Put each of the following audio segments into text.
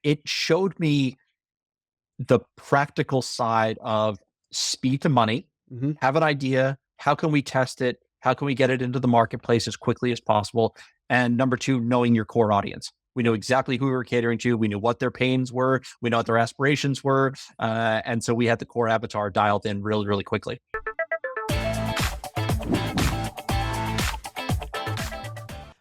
it showed me the practical side of speed to money, Hmm. have an idea, how can we test it? How can we get it into the marketplace as quickly as possible? And number two, knowing your core audience. We knew exactly who we were catering to. We knew what their pains were. We know what their aspirations were. And so we had the core avatar dialed in really, really quickly.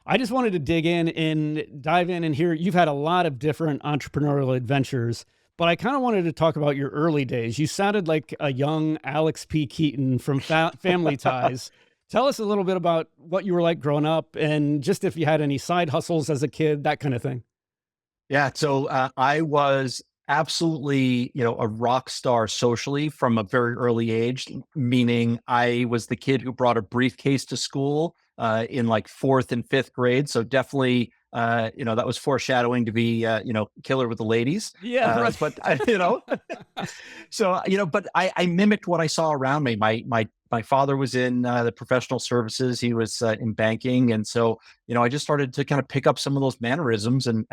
I just wanted to dig in and dive in and hear you've had a lot of different entrepreneurial adventures, but I kind of wanted to talk about your early days. You sounded like a young Alex P. Keaton from Family Ties. Tell us a little bit about what you were like growing up and just if you had any side hustles as a kid, that kind of thing. Yeah. So I was absolutely, a rock star socially from a very early age, meaning I was the kid who brought a briefcase to school in like fourth and fifth grade. So definitely, that was foreshadowing to be, killer with the ladies. Yeah, right. But so but I mimicked what I saw around me. My father was in the professional services. He was in banking, and so I just started to kind of pick up some of those mannerisms, and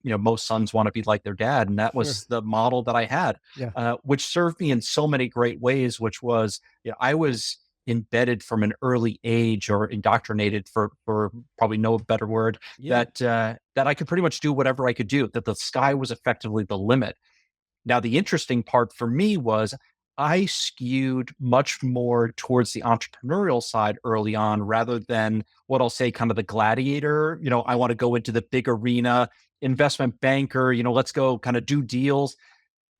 most sons want to be like their dad, and that Sure. was the model that I had, Yeah. which served me in so many great ways. Which was, I was embedded from an early age, or indoctrinated, for probably no better word, Yeah. that I could pretty much do whatever I could do. That the sky was effectively the limit. Now, the interesting part for me was I skewed much more towards the entrepreneurial side early on rather than what I'll say kind of the gladiator. I want to go into the big arena, investment banker, let's go kind of do deals.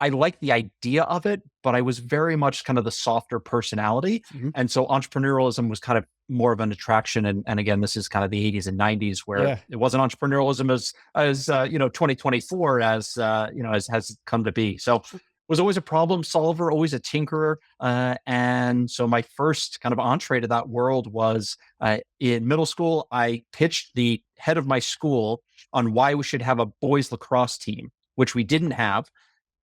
I like the idea of it, but I was very much kind of the softer personality. Mhm. And so entrepreneurialism was kind of more of an attraction. And again, this is kind of the 80s and 90s where Yeah. it wasn't entrepreneurialism as 2024 as has come to be. So was always a problem solver, always a tinkerer. And so my first kind of entree to that world was in middle school. I pitched the head of my school on why we should have a boys lacrosse team, which we didn't have,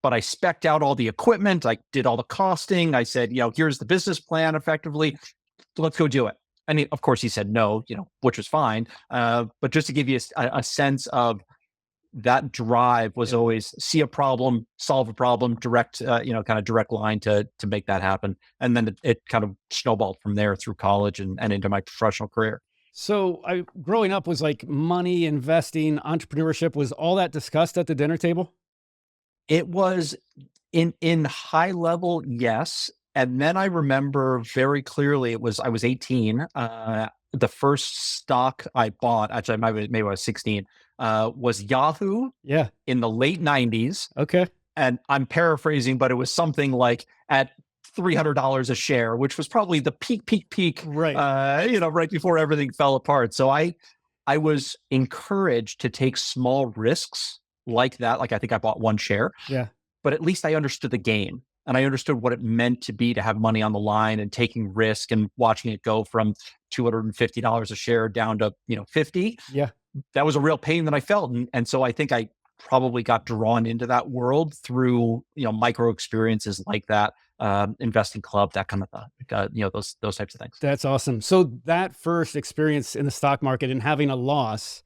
but I specced out all the equipment. I did all the costing. I said, here's the business plan effectively. So let's go do it. And of course, he said no, which was fine. But just to give you a sense of that drive was Yeah. always see a problem, solve a problem, direct, kind of direct line to make that happen. And then it kind of snowballed from there through college and into my professional career. So I growing up was like money, investing, entrepreneurship, was all that discussed at the dinner table? It was in high level, yes. And then I remember very clearly I was 18. The first stock I bought, actually maybe I was 16, was Yahoo Yeah. in the late 90s. Okay. And I'm paraphrasing, but it was something like at $300 a share, which was probably the peak, Right. right before everything fell apart. So I was encouraged to take small risks like that. Like I think I bought one share, Yeah. but at least I understood the game, and I understood what it meant to be to have money on the line and taking risk and watching it go from $250 a share down to 50. Yeah. That was a real pain that I felt, and so I think I probably got drawn into that world through micro experiences like that, investing club, that kind of those types of things. That's awesome. So that first experience in the stock market and having a loss,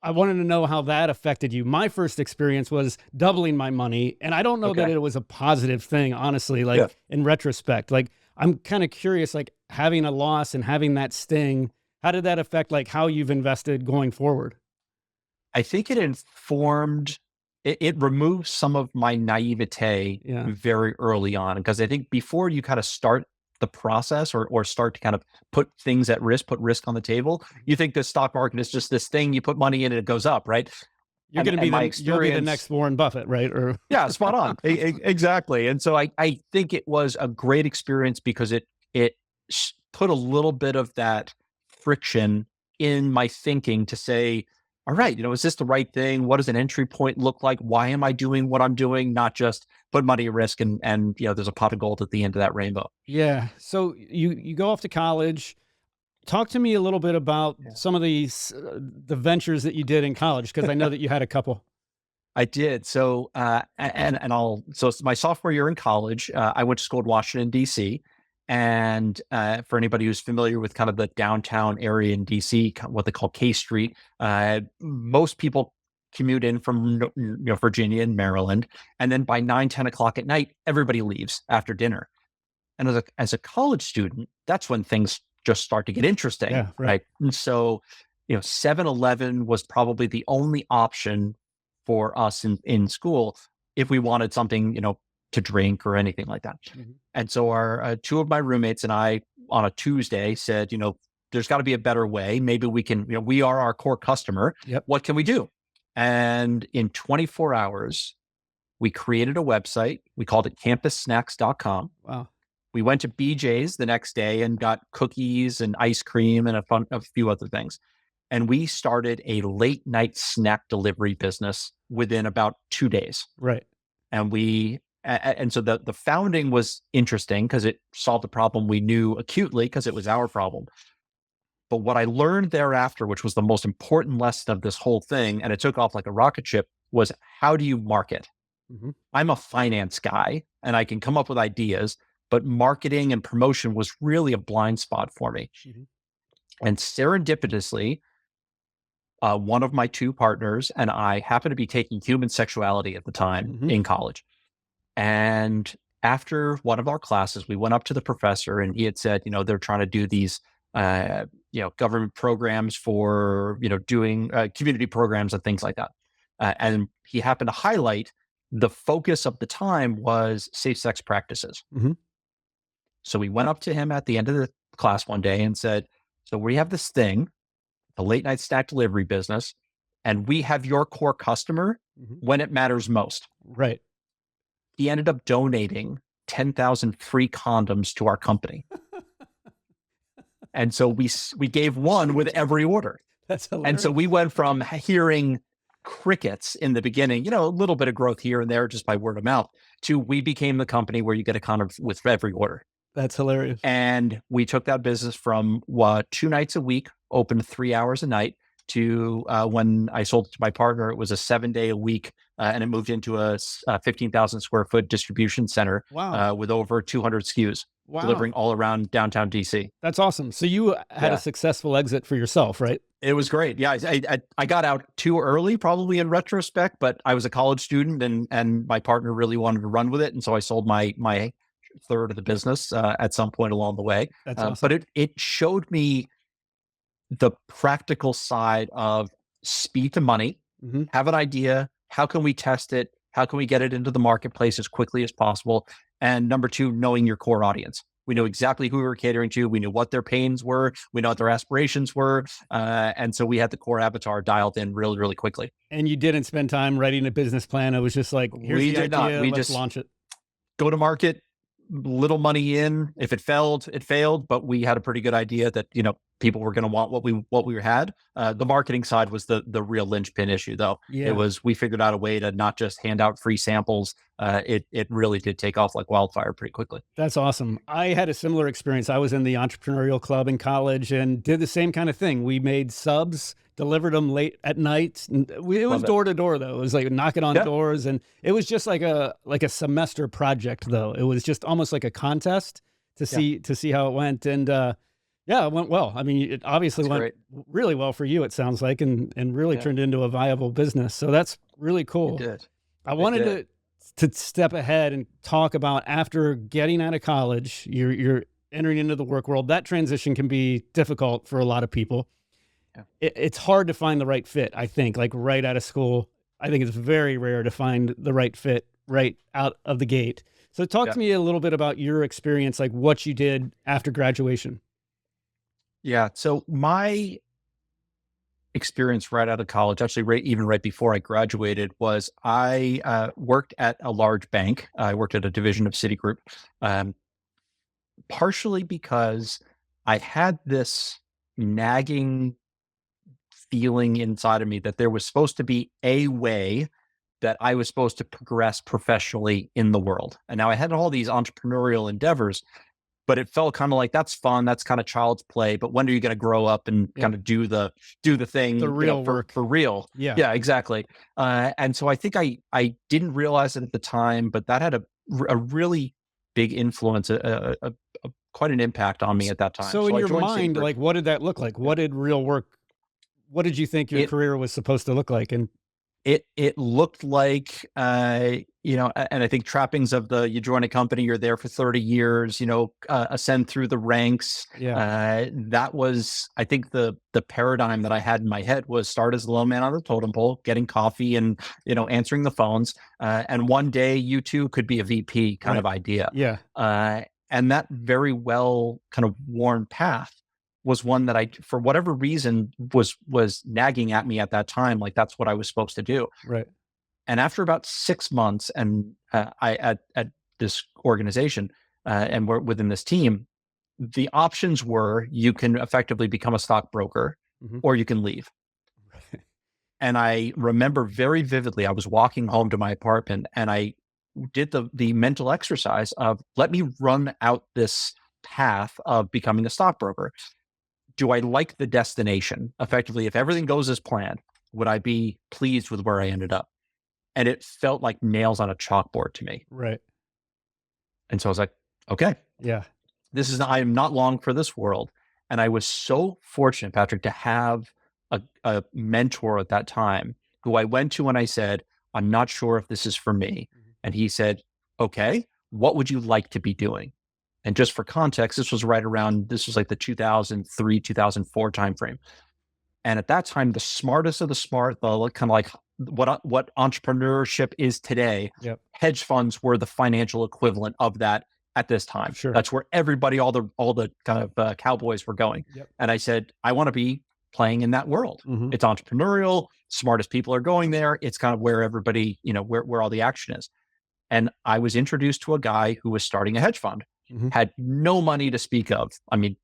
I wanted to know how that affected you. My first experience was doubling my money, and I don't know that Okay. it was a positive thing, honestly, Yeah. like in retrospect. Like I'm kind of curious, like having a loss and having that sting, how did that affect like how you've invested going forward? I think it removed some of my naivete Yeah. very early on, because I think before you kind of start the process, or start to kind of put things at risk, put risk on the table, you think the stock market is just this thing you put money in and it goes up, right? You're And going to be and my you'll be the experience, next Warren Buffett, right? Or yeah, spot on. Exactly. And so I think it was a great experience because it put a little bit of that friction in my thinking to say, all right, is this the right thing? What does an entry point look like? Why am I doing what I'm doing? Not just put money at risk, and there's a pot of gold at the end of that rainbow. yeah. So you go off to college. Talk to me a little bit about Yeah. some of these the ventures that you did in college because I know that you had a couple. I did. So, so it's my sophomore year in college. I went to school in Washington, D.C. And for anybody who's familiar with kind of the downtown area in DC, what they call K Street, most people commute in from Virginia and Maryland, and then by 9, 10 o'clock at night, everybody leaves after dinner. And as a college student, that's when things just start to get interesting, Yeah, right. right? And so, 7-Eleven was probably the only option for us in school if we wanted something, to drink or anything like that. Mhm. And so our two of my roommates and I on a Tuesday said, there's got to be a better way. Maybe we can, we are our core customer. Yep. What can we do? And in 24 hours, we created a website. We called it campussnacks.com. Wow. We went to BJ's the next day and got cookies and ice cream and a few other things. And we started a late night snack delivery business within about 2 days. Right. And so the founding was interesting because it solved a problem we knew acutely because it was our problem. But what I learned thereafter, which was the most important lesson of this whole thing, and it took off like a rocket ship, was how do you market? Mm-hmm. I'm a finance guy and I can come up with ideas, but marketing and promotion was really a blind spot for me. Mm-hmm. And serendipitously, one of my two partners and I happened to be taking human sexuality at the time in college. And after one of our classes, we went up to the professor and he had said, they're trying to do these, government programs for, doing community programs and things like that. And he happened to highlight the focus of the time was safe sex practices. Mm-hmm. So we went up to him at the end of the class one day and said, so we have this thing, the late night snack delivery business, and we have your core customer when it matters most. Right. He ended up donating 10,000 free condoms to our company. And so we gave one with every order. That's hilarious. And so we went from hearing crickets in the beginning, a little bit of growth here and there just by word of mouth, to we became the company where you get a condom with every order. That's hilarious. And we took that business from 2 nights a week, open 3 hours a night, to when I sold it to my partner, it was a 7-day a week, and it moved into a 15,000 square foot distribution center. Wow. With over 200 SKUs, Wow. delivering all around downtown DC. That's awesome. So you had a successful exit for yourself, right? It was great. Yeah, I got out too early, probably in retrospect, but I was a college student and my partner really wanted to run with it, and so I sold my third of the business at some point along the way. That's awesome. But it showed me the practical side of speed to money, have an idea, how can we test it? How can we get it into the marketplace as quickly as possible? And number two, knowing your core audience. We knew exactly who we were catering to. We knew what their pains were. We know what their aspirations were. And so we had the core avatar dialed in really, really quickly. And you didn't spend time writing a business plan. It was just like, here's the idea, let's just launch it. Go to market, little money in. If it failed, it failed. But we had a pretty good idea that, people were going to want what we had. The marketing side was the real linchpin issue, though. Yeah. It was, we figured out a way to not just hand out free samples. It really did take off like wildfire pretty quickly. That's awesome. I had a similar experience. I was in the entrepreneurial club in college and did the same kind of thing. We made subs, delivered them late at night. It was door to door though. It was like knocking on doors, and it was just like a semester project though. It was just almost like a contest to see how it went. And it went well. I mean, it obviously went really well for you, it sounds like, and really turned into a viable business. So that's really cool. It did. I wanted to step ahead and talk about, after getting out of college, you're entering into the work world. That transition can be difficult for a lot of people. Yeah. It's hard to find the right fit, I think, like right out of school. I think it's very rare to find the right fit right out of the gate. So talk to me a little bit about your experience, like what you did after graduation. Yeah. So my experience right out of college, actually even right before I graduated, was I worked at a large bank. I worked at a division of Citigroup, partially because I had this nagging feeling inside of me that there was supposed to be a way that I was supposed to progress professionally in the world. And now I had all these entrepreneurial endeavors, but it felt kind of like, that's fun. That's kind of child's play. But when are you going to grow up and kind of do the thing, the real work for real? Yeah, exactly. And so I think I didn't realize it at the time, but that had a really big influence, quite an impact on me at that time. So in your mind, like, what did that look like? What did real work? What did you think your career was supposed to look like? And It looked like, and I think trappings of you join a company, you're there for 30 years, ascend through the ranks. Yeah. That was, I think, the paradigm that I had in my head was start as the low man on the totem pole, getting coffee and, answering the phones. And one day you too could be a VP kind of idea. Yeah. And that very well kind of worn path was one that I, for whatever reason, was nagging at me at that time. Like that's what I was supposed to do. Right. And after about 6 months, and I at this organization, and we're within this team, the options were you can effectively become a stockbroker, or you can leave. And I remember very vividly, I was walking home to my apartment, and I did the mental exercise of let me run out this path of becoming a stockbroker. Do I like the destination? Effectively, if everything goes as planned, would I be pleased with where I ended up? And it felt like nails on a chalkboard to me. Right. And so I was like, okay, Yeah. I am not long for this world. And I was so fortunate, Patrick, to have a mentor at that time who I went to and I said, I'm not sure if this is for me. And he said, okay, what would you like to be doing? And just for context, this was like the 2003, 2004 timeframe. And at that time, the smartest of the smart, the kind of like what entrepreneurship is today, Yep. hedge funds were the financial equivalent of that at this time. Sure. That's where everybody, all the kind of cowboys were going. Yep. And I said, I want to be playing in that world. It's entrepreneurial. Smartest people are going there. It's kind of where everybody, where all the action is. And I was introduced to a guy who was starting a hedge fund, had no money to speak of. I mean,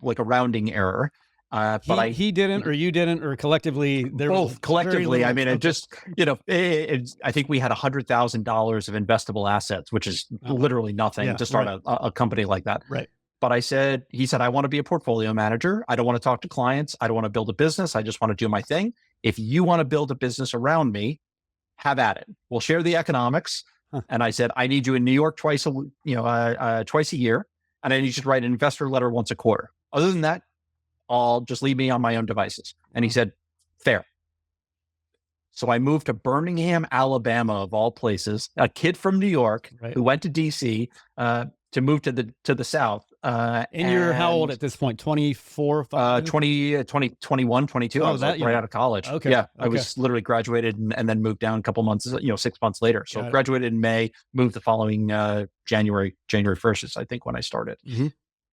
like a rounding error. But he didn't, or you didn't, or collectively, both collectively. I mean, it just, I think we had $100,000 of investable assets, which is literally nothing to start a company like that. Right. But he said, I want to be a portfolio manager. I don't want to talk to clients. I don't want to build a business. I just want to do my thing. If you want to build a business around me, have at it. We'll share the economics. And I said, I need you in New York twice a year. And I need you to write an investor letter once a quarter. Other than that, I'll just leave me on my own devices. And he said, fair. So I moved to Birmingham, Alabama, of all places, a kid from New York who went to DC to move to the South. And you're how old at this point? 24? 21, 22. I was right out of college. Okay. Yeah. I was literally graduated and then moved down a couple months, 6 months later. So graduated in May, moved the following January 1st is I think when I started.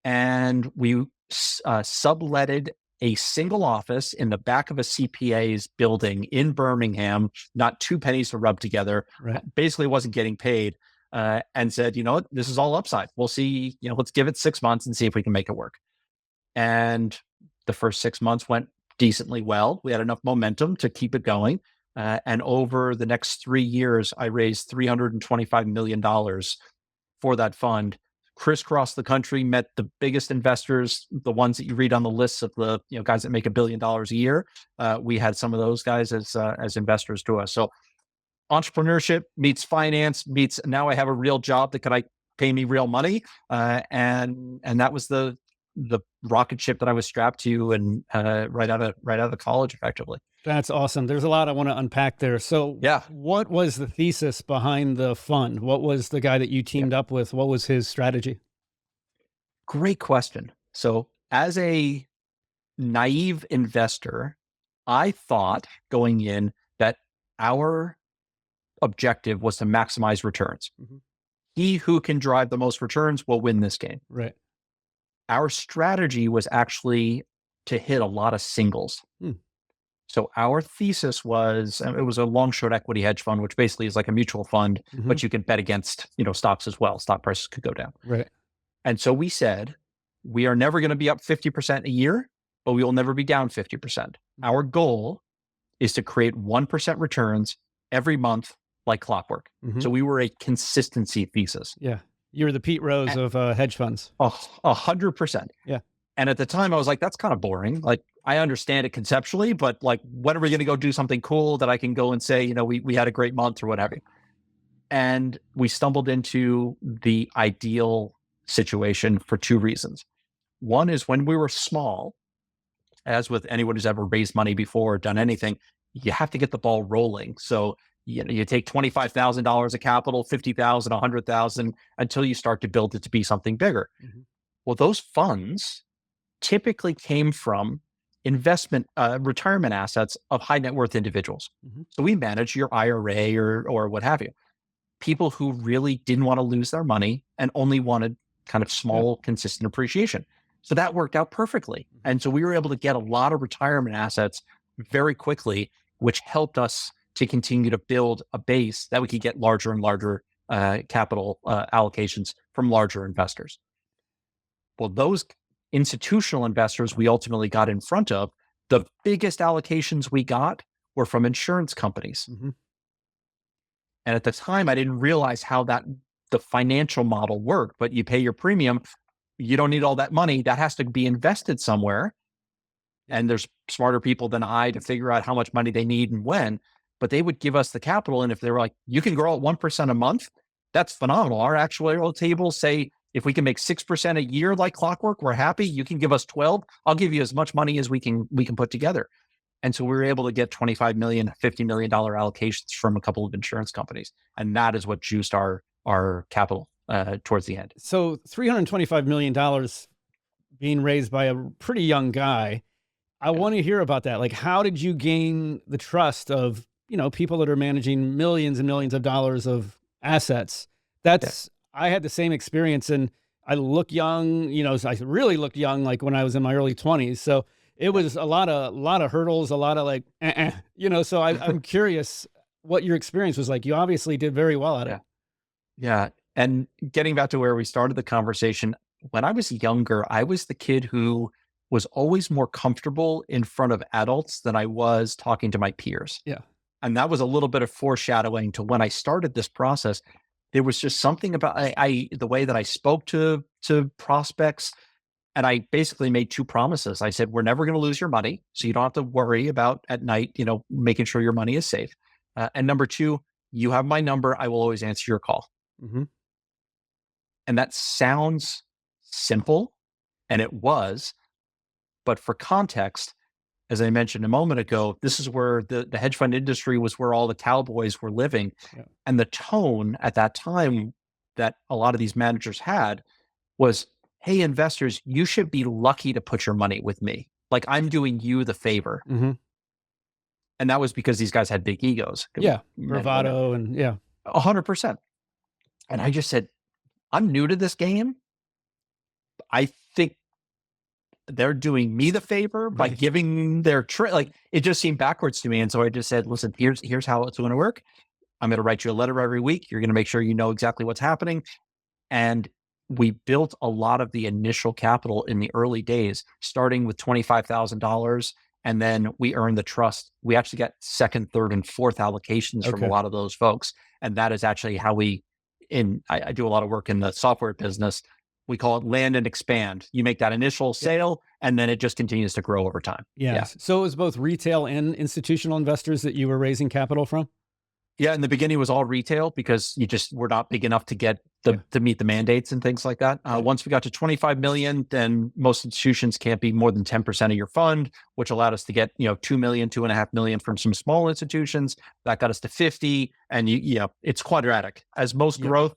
And we subletted a single office in the back of a CPA's building in Birmingham, not two pennies to rub together. Basically wasn't getting paid. And said, this is all upside. We'll see, let's give it 6 months and see if we can make it work. And the first 6 months went decently well. We had enough momentum to keep it going. And over the next 3 years, I raised $325 million for that fund, crisscrossed the country, met the biggest investors, the ones that you read on the lists of the guys that make $1 billion a year. We had some of those guys as investors to us. So entrepreneurship meets finance meets now I have a real job that could pay me real money. And that was the rocket ship that I was strapped to and right out of college, effectively. That's awesome. There's a lot I want to unpack there. So what was the thesis behind the fund? What was the guy that you teamed up with? What was his strategy? Great question. So as a naive investor, I thought going in that our objective was to maximize returns. He who can drive the most returns will win this game. Right. Our strategy was actually to hit a lot of singles. So our thesis was, it was a long short equity hedge fund, which basically is like a mutual fund, but you can bet against, stocks as well. Stock prices could go down. Right. And so we said, we are never going to be up 50% a year, but we will never be down 50%. Our goal is to create 1% returns every month like clockwork. So we were a consistency thesis. Yeah. You're the Pete Rose of hedge funds. 100%. Yeah. And at the time I was like, that's kind of boring. Like I understand it conceptually, but like, when are we going to go do something cool that I can go and say, we had a great month or whatever. And we stumbled into the ideal situation for two reasons. One is when we were small, as with anyone who's ever raised money before or done anything, you have to get the ball rolling. So, you take $25,000 of capital, 50,000, 100,000 until you start to build it to be something bigger. Mhm. Well, those funds typically came from retirement assets of high net worth individuals. Mhm. So we manage your IRA or what have you. People who really didn't want to lose their money and only wanted kind of Yeah. small, consistent appreciation. So that worked out perfectly. Mhm. And so we were able to get a lot of retirement assets very quickly, which helped us to continue to build a base that we could get larger and larger capital allocations from larger investors. Well, those institutional investors we ultimately got in front of, the biggest allocations we got were from insurance companies. Mhm. And at the time, I didn't realize how the financial model worked, but you pay your premium. You don't need all that money. That has to be invested somewhere. Yep. And there's smarter people than I to figure out how much money they need and when, but they would give us the capital. And if they were like, you can grow at 1% a month, that's phenomenal. Our actuarial tables say, if we can make 6% a year like clockwork, we're happy. You can give us 12. I'll give you as much money as we can put together. And so we were able to get 25 million, $50 million allocations from a couple of insurance companies. And that is what juiced our capital towards the end. So $325 million being raised by a pretty young guy. I Yeah. want to hear about that. Like, how did you gain the trust of, people that are managing millions and millions of dollars of assets? Yeah. I had the same experience, and I look young, so I really looked young, like when I was in my early 20s. So it was a lot of hurdles, a lot of like, so I'm curious what your experience was like. You obviously did very well at it. Yeah. Yeah. And getting back to where we started the conversation, when I was younger, I was the kid who was always more comfortable in front of adults than I was talking to my peers. Yeah. And that was a little bit of foreshadowing to when I started this process. There was just something about the way that I spoke to prospects. And I basically made two promises. I said, we're never going to lose your money. So you don't have to worry about at night, making sure your money is safe. And number two, you have my number. I will always answer your call. Hmm. And that sounds simple, and it was, but for context, as I mentioned a moment ago, this is where the hedge fund industry was where all the cowboys were living. Yeah. And the tone at that time that a lot of these managers had was, hey, investors, you should be lucky to put your money with me. Like I'm doing you the favor. Hmm. And that was because these guys had big egos, Yeah. men and women, Bravado. And yeah. 100%. And I just said, I'm new to this game. I think they're doing me the favor by Right. giving their like it just seemed backwards to me. And so I just said, listen, here's how it's going to work. I'm going to write you a letter every week. You're going to make sure you know exactly what's happening. And we built a lot of the initial capital in the early days, starting with $25,000. And then we earned the trust. We actually got second, third, and fourth allocations from a Okay. lot of those folks. And that is actually how I do a lot of work in the software business. We call it land and expand. You make that initial Yep. sale, and then it just continues to grow over time. Yeah. Yes. So it was both retail and institutional investors that you were raising capital from? Yeah, in the beginning it was all retail because you just were not big enough to get Yeah. to meet the mandates and things like that. Yeah. Once we got to 25 million, then most institutions can't be more than 10% of your fund, which allowed us to get 2 million, 2.5 million from some small institutions. That got us to 50, and it's quadratic. As most Yep. growth,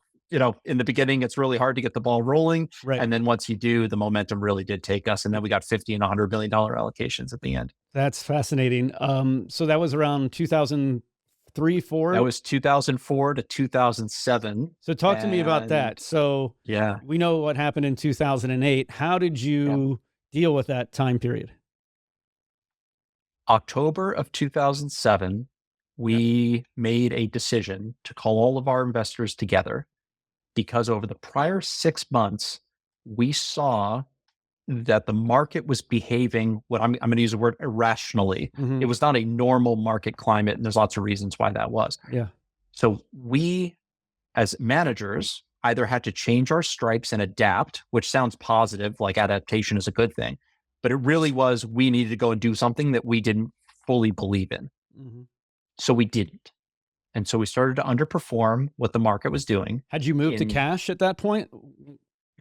in the beginning it's really hard to get the ball rolling, Right. and then once you do, the momentum really did take us, and then we got 50 and $100 million allocations at the end. That's fascinating. So that was around 2003, That 4. was 2004 to 2007. So talk to me about And that. So yeah, we know what happened in 2008. How did yeah. you deal with that time period? October of 2007, Yeah. we made a decision to call all of our investors together because over the prior 6 months, we saw that the market was behaving what I'm going to use the word irrationally. Hmm. It was not a normal market climate, and there's lots of reasons why that was. Yeah. So we, as managers, either had to change our stripes and adapt, which sounds positive, like adaptation is a good thing, but it really was we needed to go and do something that we didn't fully believe in. Hmm. So we didn't. And so we started to underperform what the market was doing. Had you moved to In cash at that point?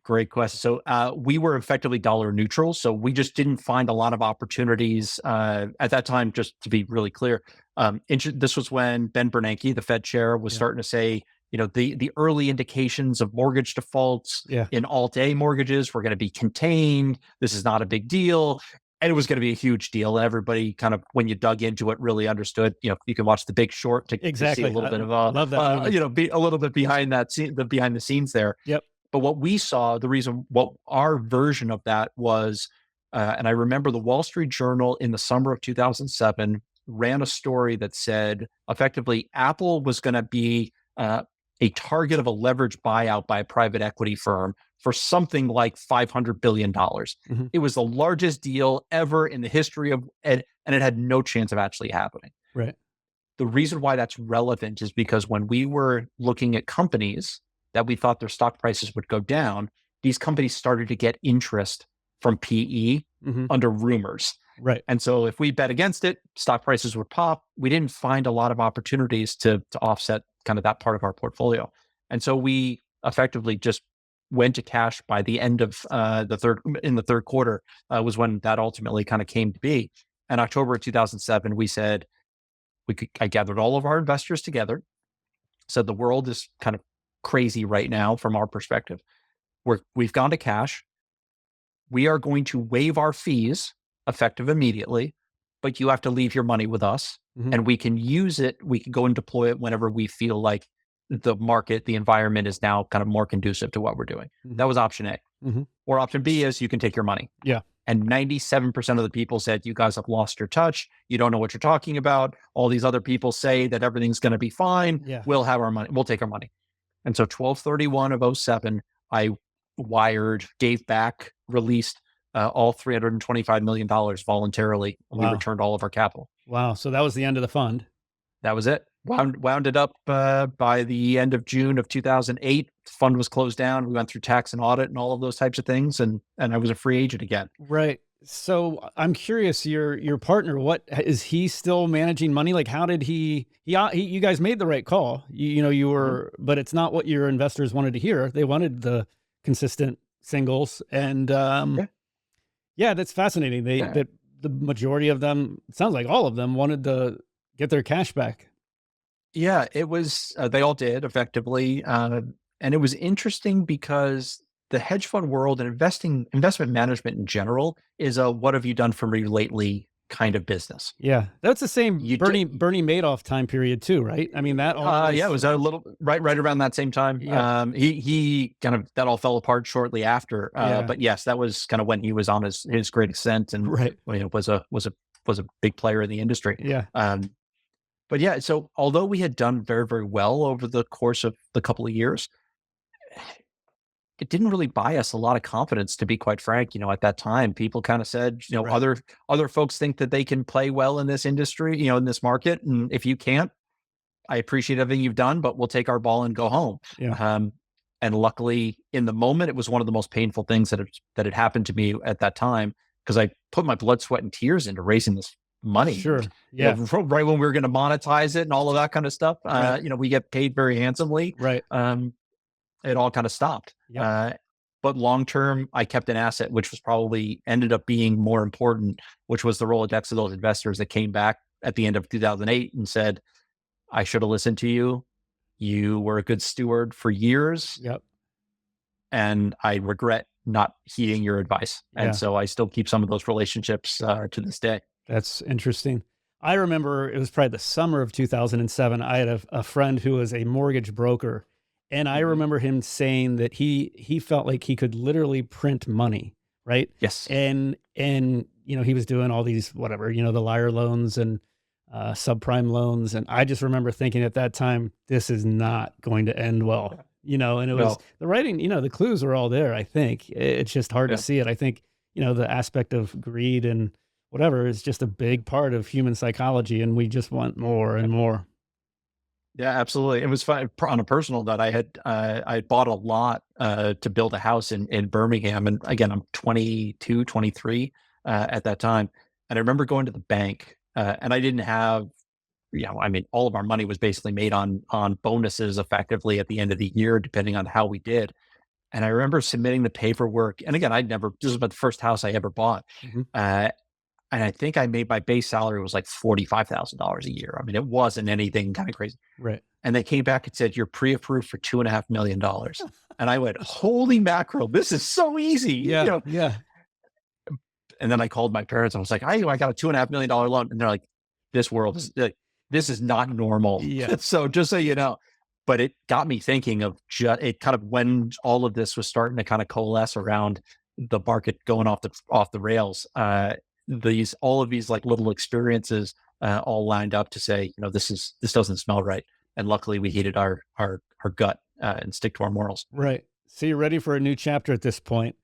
Great question. So we were effectively dollar neutral. So we just didn't find a lot of opportunities at that time. Just to be really clear, this was when Ben Bernanke, the Fed chair, was Yeah. starting to say, the early indications of mortgage defaults Yeah. in Alt-A mortgages were going to be contained. This is not a big deal. And it was going to be a huge deal. Everybody kind of, when you dug into it, really understood. You can watch The Big Short to see a Exactly. little I bit of love that movie. be a little bit behind that scene, the behind the scenes there. Yep. But what we saw, what our version of that was, and I remember the Wall Street Journal in the summer of 2007 ran a story that said effectively Apple was going to be a target of a leveraged buyout by a private equity firm for something like $500 billion. Hmm. It was the largest deal ever in the history of, and it had no chance of actually happening. Right. The reason why that's relevant is because when we were looking at companies that we thought their stock prices would go down, these companies started to get interest from PE Hmm. under rumors. Right. And so if we bet against it, stock prices would pop. We didn't find a lot of opportunities to offset kind of that part of our portfolio. And so we effectively just went to cash by the end of the third quarter was when that ultimately kind of came to be. In October of 2007, we said, I gathered all of our investors together, said the world is kind of crazy right now from our perspective. We've gone to cash. We are going to waive our fees effective immediately, but you have to leave your money with us Hmm. and we can use it. We can go and deploy it whenever we feel like the market, the environment is now kind of more conducive to what we're doing. Hmm. That was option A. Hmm. Or option B is you can take your money. Yeah. And 97% of the people said, you guys have lost your touch. You don't know what you're talking about. All these other people say that everything's going to be fine. Yeah. We'll have our money. We'll take our money. And so 12/31 of 07, I gave back, released all $325 million voluntarily. And we Wow. returned all of our capital. Wow. So that was the end of the fund. That was it. Wound it up by the end of June of 2008. The fund was closed down. We went through tax and audit and all of those types of things. And I was a free agent again. Right. So I'm curious, your partner, what is he still managing money? Like, how did you guys made the right call. You were, but it's not what your investors wanted to hear. They wanted the consistent singles. And, Yeah. yeah, that's fascinating. Yeah. That the majority of them, it sounds like all of them wanted to get their cash back. Yeah, it was, they all did effectively. And it was interesting because the hedge fund world and investment management in general is a what have you done for me lately kind of business. Yeah. That's the same You do, Bernie Madoff time period too, right? I mean, that all yeah, it was a little right around that same time. yeah. He kind of that all fell apart shortly after. Yeah. But yes, that was kind of when he was on his great ascent and Right. was a big player in the industry. Yeah. But yeah, so although we had done very, very well over the course of the couple of years, it didn't really buy us a lot of confidence, to be quite frank. At that time, people kind of said, Right. other folks think that they can play well in this industry, in this market. And if you can't, I appreciate everything you've done, but we'll take our ball and go home. Yeah. And luckily in the moment, it was one of the most painful things that had happened to me at that time, because I put my blood, sweat, and tears into raising this money. Sure. Yeah. Right when we were going to monetize it and all of that kind of stuff, Right. we get paid very handsomely. Right. It all kind of stopped. Yep. But long term, I kept an asset, which was probably ended up being more important, which was the Rolodex of those investors that came back at the end of 2008 and said, I should have listened to you. You were a good steward for years. Yep. And I regret not heeding your advice. Yeah. And so I still keep some of those relationships to this day. That's interesting. I remember it was probably the summer of 2007. I had a friend who was a mortgage broker, and I remember him saying that he felt like he could literally print money, right? Yes. And he was doing all these whatever, the liar loans and subprime loans, and I just remember thinking at that time, this is not going to end well, and it was the writing, the clues were all there. I think it's just hard to see it. I think, the aspect of greed and whatever is just a big part of human psychology, and we just want more and more. Yeah, absolutely. It was fun on a personal note. I had bought a lot to build a house in Birmingham. And again, I'm 22, 23 at that time. And I remember going to the bank and I didn't have, all of our money was basically made on bonuses effectively at the end of the year, depending on how we did. And I remember submitting the paperwork. And again, this was about the first house I ever bought. Mhm. Uh, and I think I made my base salary was like $45,000 a year. I mean, it wasn't anything kind of crazy. Right. And they came back and said, "You're pre-approved for $2.5 million." And I went, "Holy mackerel, this is so easy." Yeah. Yeah. And then I called my parents. I was like, I got a $2.5 million loan. And they're like, this is not normal. Yeah. So just so you know, but it got me thinking of it kind of when all of this was starting to kind of coalesce around the market going off the rails. All of these like little experiences all lined up to say, this doesn't smell right. And luckily we heeded our gut and stick to our morals. Right. So you're ready for a new chapter at this point.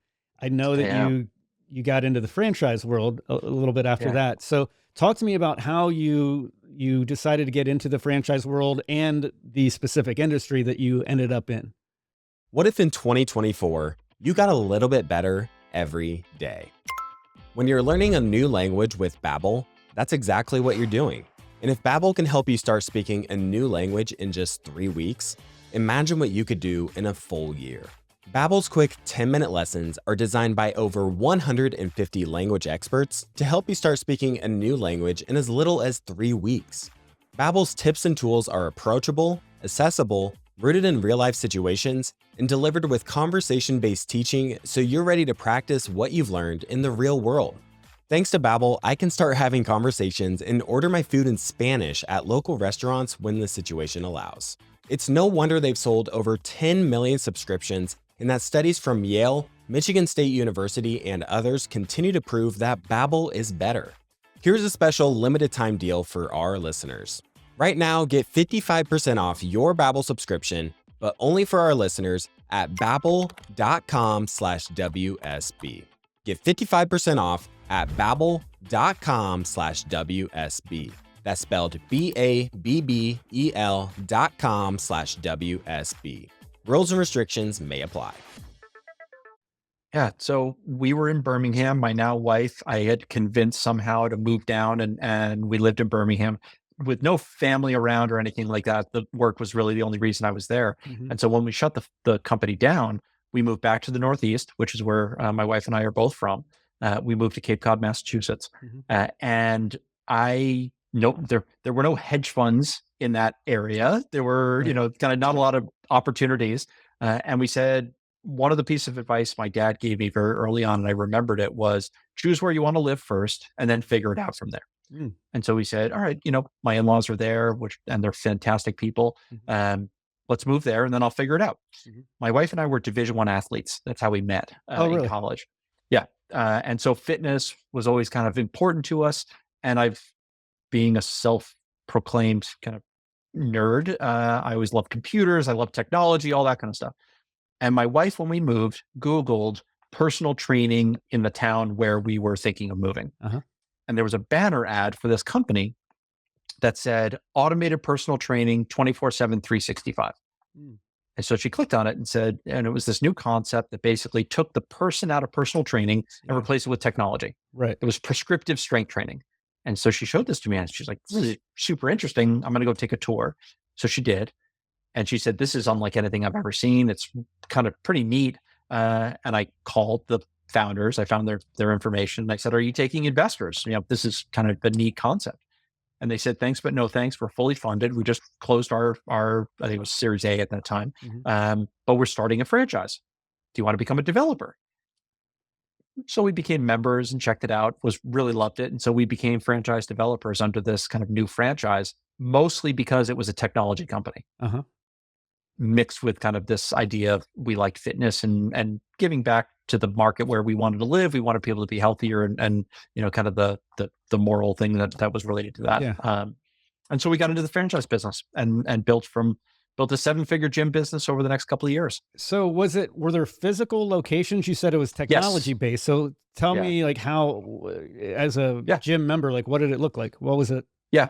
I know that Yeah. you got into the franchise world a little bit after Yeah. that. So talk to me about how you decided to get into the franchise world and the specific industry that you ended up in. What if in 2024, you got a little bit better every day? When you're learning a new language with Babbel, that's exactly what you're doing. And if Babbel can help you start speaking a new language in just 3 weeks, imagine what you could do in a full year. Babbel's quick 10-minute lessons are designed by over 150 language experts to help you start speaking a new language in as little as 3 weeks. Babbel's tips and tools are approachable, accessible, rooted in real-life situations, and delivered with conversation-based teaching so you're ready to practice what you've learned in the real world. Thanks to Babbel, I can start having conversations and order my food in Spanish at local restaurants when the situation allows. It's no wonder they've sold over 10 million subscriptions, and that studies from Yale, Michigan State University, and others continue to prove that Babbel is better. Here's a special limited time deal for our listeners. Right now, get 55% off your Babbel subscription, but only for our listeners at babbel.com/WSB. Get 55% off at babbel.com/WSB. That's spelled BABBEL.com/WSB. Rules and restrictions may apply. Yeah. So we were in Birmingham. My now wife, I had convinced somehow to move down and we lived in Birmingham with no family around or anything like that. The work was really the only reason I was there. Mhm. And so when we shut the company down, we moved back to the Northeast, which is where my wife and I are both from. We moved to Cape Cod, Massachusetts. Mhm. And I know there were no hedge funds in that area. There were, Right. kind of not a lot of opportunities. And we said, one of the pieces of advice my dad gave me very early on, and I remembered it, was choose where you want to live first and then figure it out from there. Mm. And so we said, all right, my in-laws are there, and they're fantastic people. Mhm. Let's move there and then I'll figure it out. Mhm. My wife and I were Division I athletes. That's how we met Oh, in really? college. Yeah. And so fitness was always kind of important to us. And being a self-proclaimed kind of nerd, I always loved computers. I love technology, all that kind of stuff. And my wife, when we moved, Googled personal training in the town where we were thinking of moving. Uh-huh. And there was a banner ad for this company that said automated personal training 24/7, 365. Mm. And so she clicked on it and said, and it was this new concept that basically took the person out of personal training and Yeah. replaced it with technology. Right. It was prescriptive strength training. And so she showed this to me and she's like, this is super interesting. I'm going to go take a tour. So she did. And she said, this is unlike anything I've ever seen. It's kind of pretty neat. And I called the founders. I found their information. And I said, are you taking investors? This is kind of a neat concept. And they said, thanks, but no thanks. We're fully funded. We just closed our I think it was Series A at that time. Mhm. But we're starting a franchise. Do you want to become a developer? So we became members and checked it out, really loved it. And so we became franchise developers under this kind of new franchise, mostly because it was a technology company Uh-huh. mixed with kind of this idea of we liked fitness and giving back to the market where we wanted to live. We wanted people to be healthier and kind of the moral thing that was related to that. Yeah. And so we got into the franchise business and built a 7-figure gym business over the next couple of years. So were there physical locations? You said it was technology based. So tell Yeah. me like how, as a Yeah. gym member, like what did it look like? What was it? Yeah.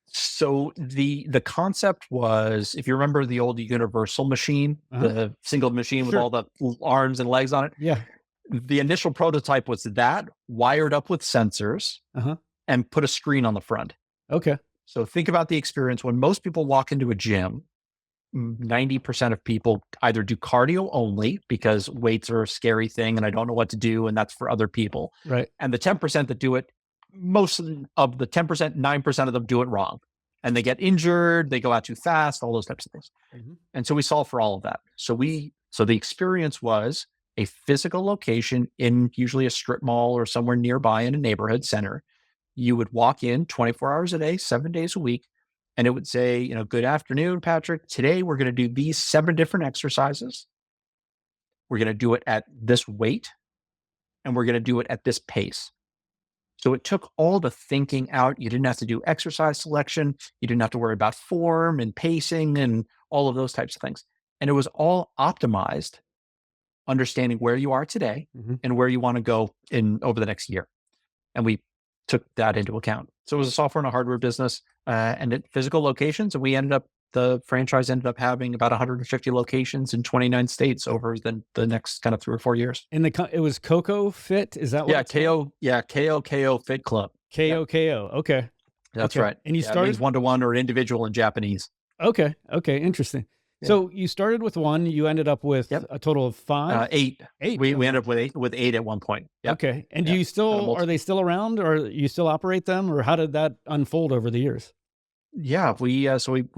So the concept was, if you remember the old Universal machine, Uh-huh. the single machine with Sure. all the arms and legs on it, Yeah. the initial prototype was that wired up with sensors Uh-huh. and put a screen on the front. Okay. So think about the experience when most people walk into a gym, 90% of people either do cardio only because weights are a scary thing and I don't know what to do, and that's for other people. Right. And the 10% that do it, most of the 10%, 9% of them do it wrong. And they get injured, they go out too fast, all those types of things. And so we solve for all of that. So the experience was a physical location in usually a strip mall or somewhere nearby in a neighborhood center. You would walk in 24 hours a day, 7 days a week, and it would say, good afternoon, Patrick. Today we're going to do these 7 different exercises. We're going to do it at this weight, and we're going to do it at this pace. So it took all the thinking out. You didn't have to do exercise selection. You didn't have to worry about form and pacing and all of those types of things. And it was all optimized, understanding where you are today and where you want to go over the next year. And we took that into account. So it was a software and a hardware business and at physical locations. And the franchise ended up having about 150 locations in 29 states over the next kind of 3 or 4 years. And it was Coco Fit? Is that what it's called? KO Fit Club. KO. Okay. That's okay. right. And you started one-to-one or individual in Japanese. Okay. Interesting. Yeah. So you started with 1, you ended up with a total of 5? 8. 8. We ended up with 8 at one point. Yep. Okay. And do you still, are they still around, or you still operate them, or how did that unfold over the years? Yeah, we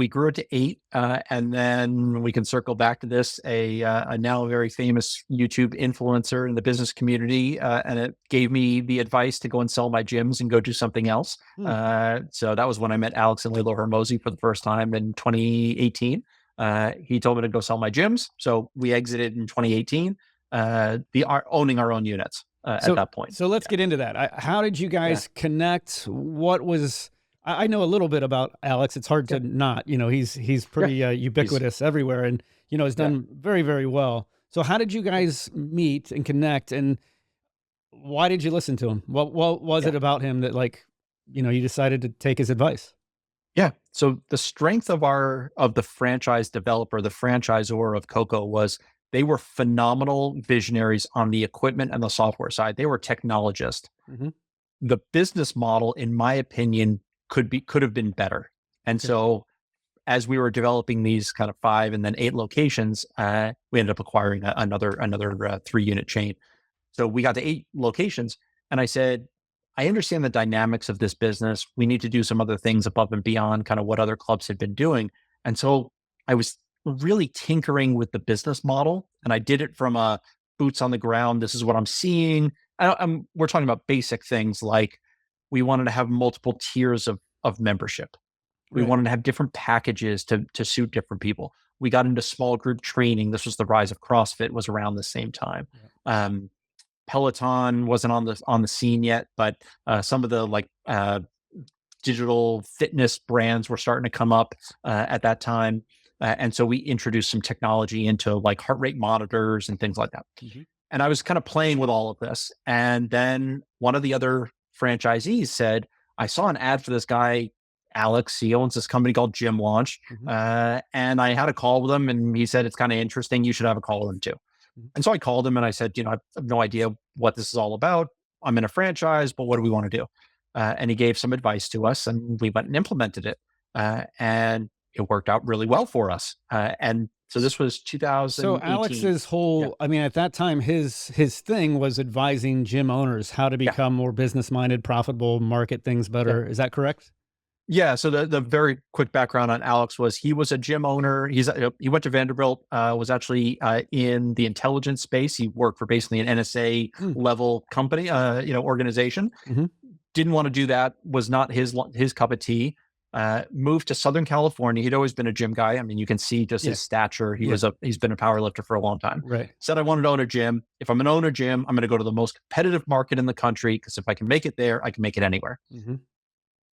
grew it to 8, and then we can circle back to this. A now very famous YouTube influencer in the business community, and it gave me the advice to go and sell my gyms and go do something else. So that was when I met Alex and Alex Hormozi for the first time in 2018. He told me to go sell my gyms, so we exited in 2018, owning our own units at that point. So let's get into that. How did you guys connect? What was I know a little bit about Alex. It's hard to not, he's pretty ubiquitous everywhere, and, has done very, very well. So how did you guys meet and connect, and why did you listen to him? What was it about him that, you decided to take his advice? Yeah. So the strength of the franchise developer, the franchisor of Coco, was they were phenomenal visionaries on the equipment and the software side. They were technologists. The business model, in my opinion, could have been better. And so as we were developing these kind of 5 and then 8 locations, we ended up acquiring another 3-unit chain. So we got to 8 locations, and I said, I understand the dynamics of this business. We need to do some other things above and beyond kind of what other clubs had been doing. And so I was really tinkering with the business model, and I did it from a boots on the ground. This is what I'm seeing. We're talking about basic things like we wanted to have multiple tiers of membership. We wanted to have different packages to suit different people. We got into small group training. This was the rise of CrossFit, was around the same time. Peloton wasn't on the scene yet, but some of the digital fitness brands were starting to come up at that time. And so we introduced some technology into heart rate monitors and things like that. And I was kind of playing with all of this. And then one of the other franchisees said, I saw an ad for this guy, Alex. He owns this company called GymLaunch. And I had a call with him, and he said, it's kind of interesting. You should have a call with him too. And so I called him and I said, I have no idea what this is all about. I'm in a franchise, but what do we want to do? And he gave some advice to us, and we went and implemented it. And it worked out really well for us. And so this was 2018. So Alex's whole, at that time, his thing was advising gym owners how to become more business-minded, profitable, market things better. Is that correct? Yeah. So the very quick background on Alex was he was a gym owner. He went to Vanderbilt, was actually in the intelligence space. He worked for basically an NSA level company, organization. Didn't want to do that. Was not his cup of tea. Moved to Southern California. He'd always been a gym guy. You can see just his stature. He's been a power lifter for a long time. Said, I wanted to own a gym. If I'm going to own a gym, I'm going to go to the most competitive market in the country, because if I can make it there, I can make it anywhere.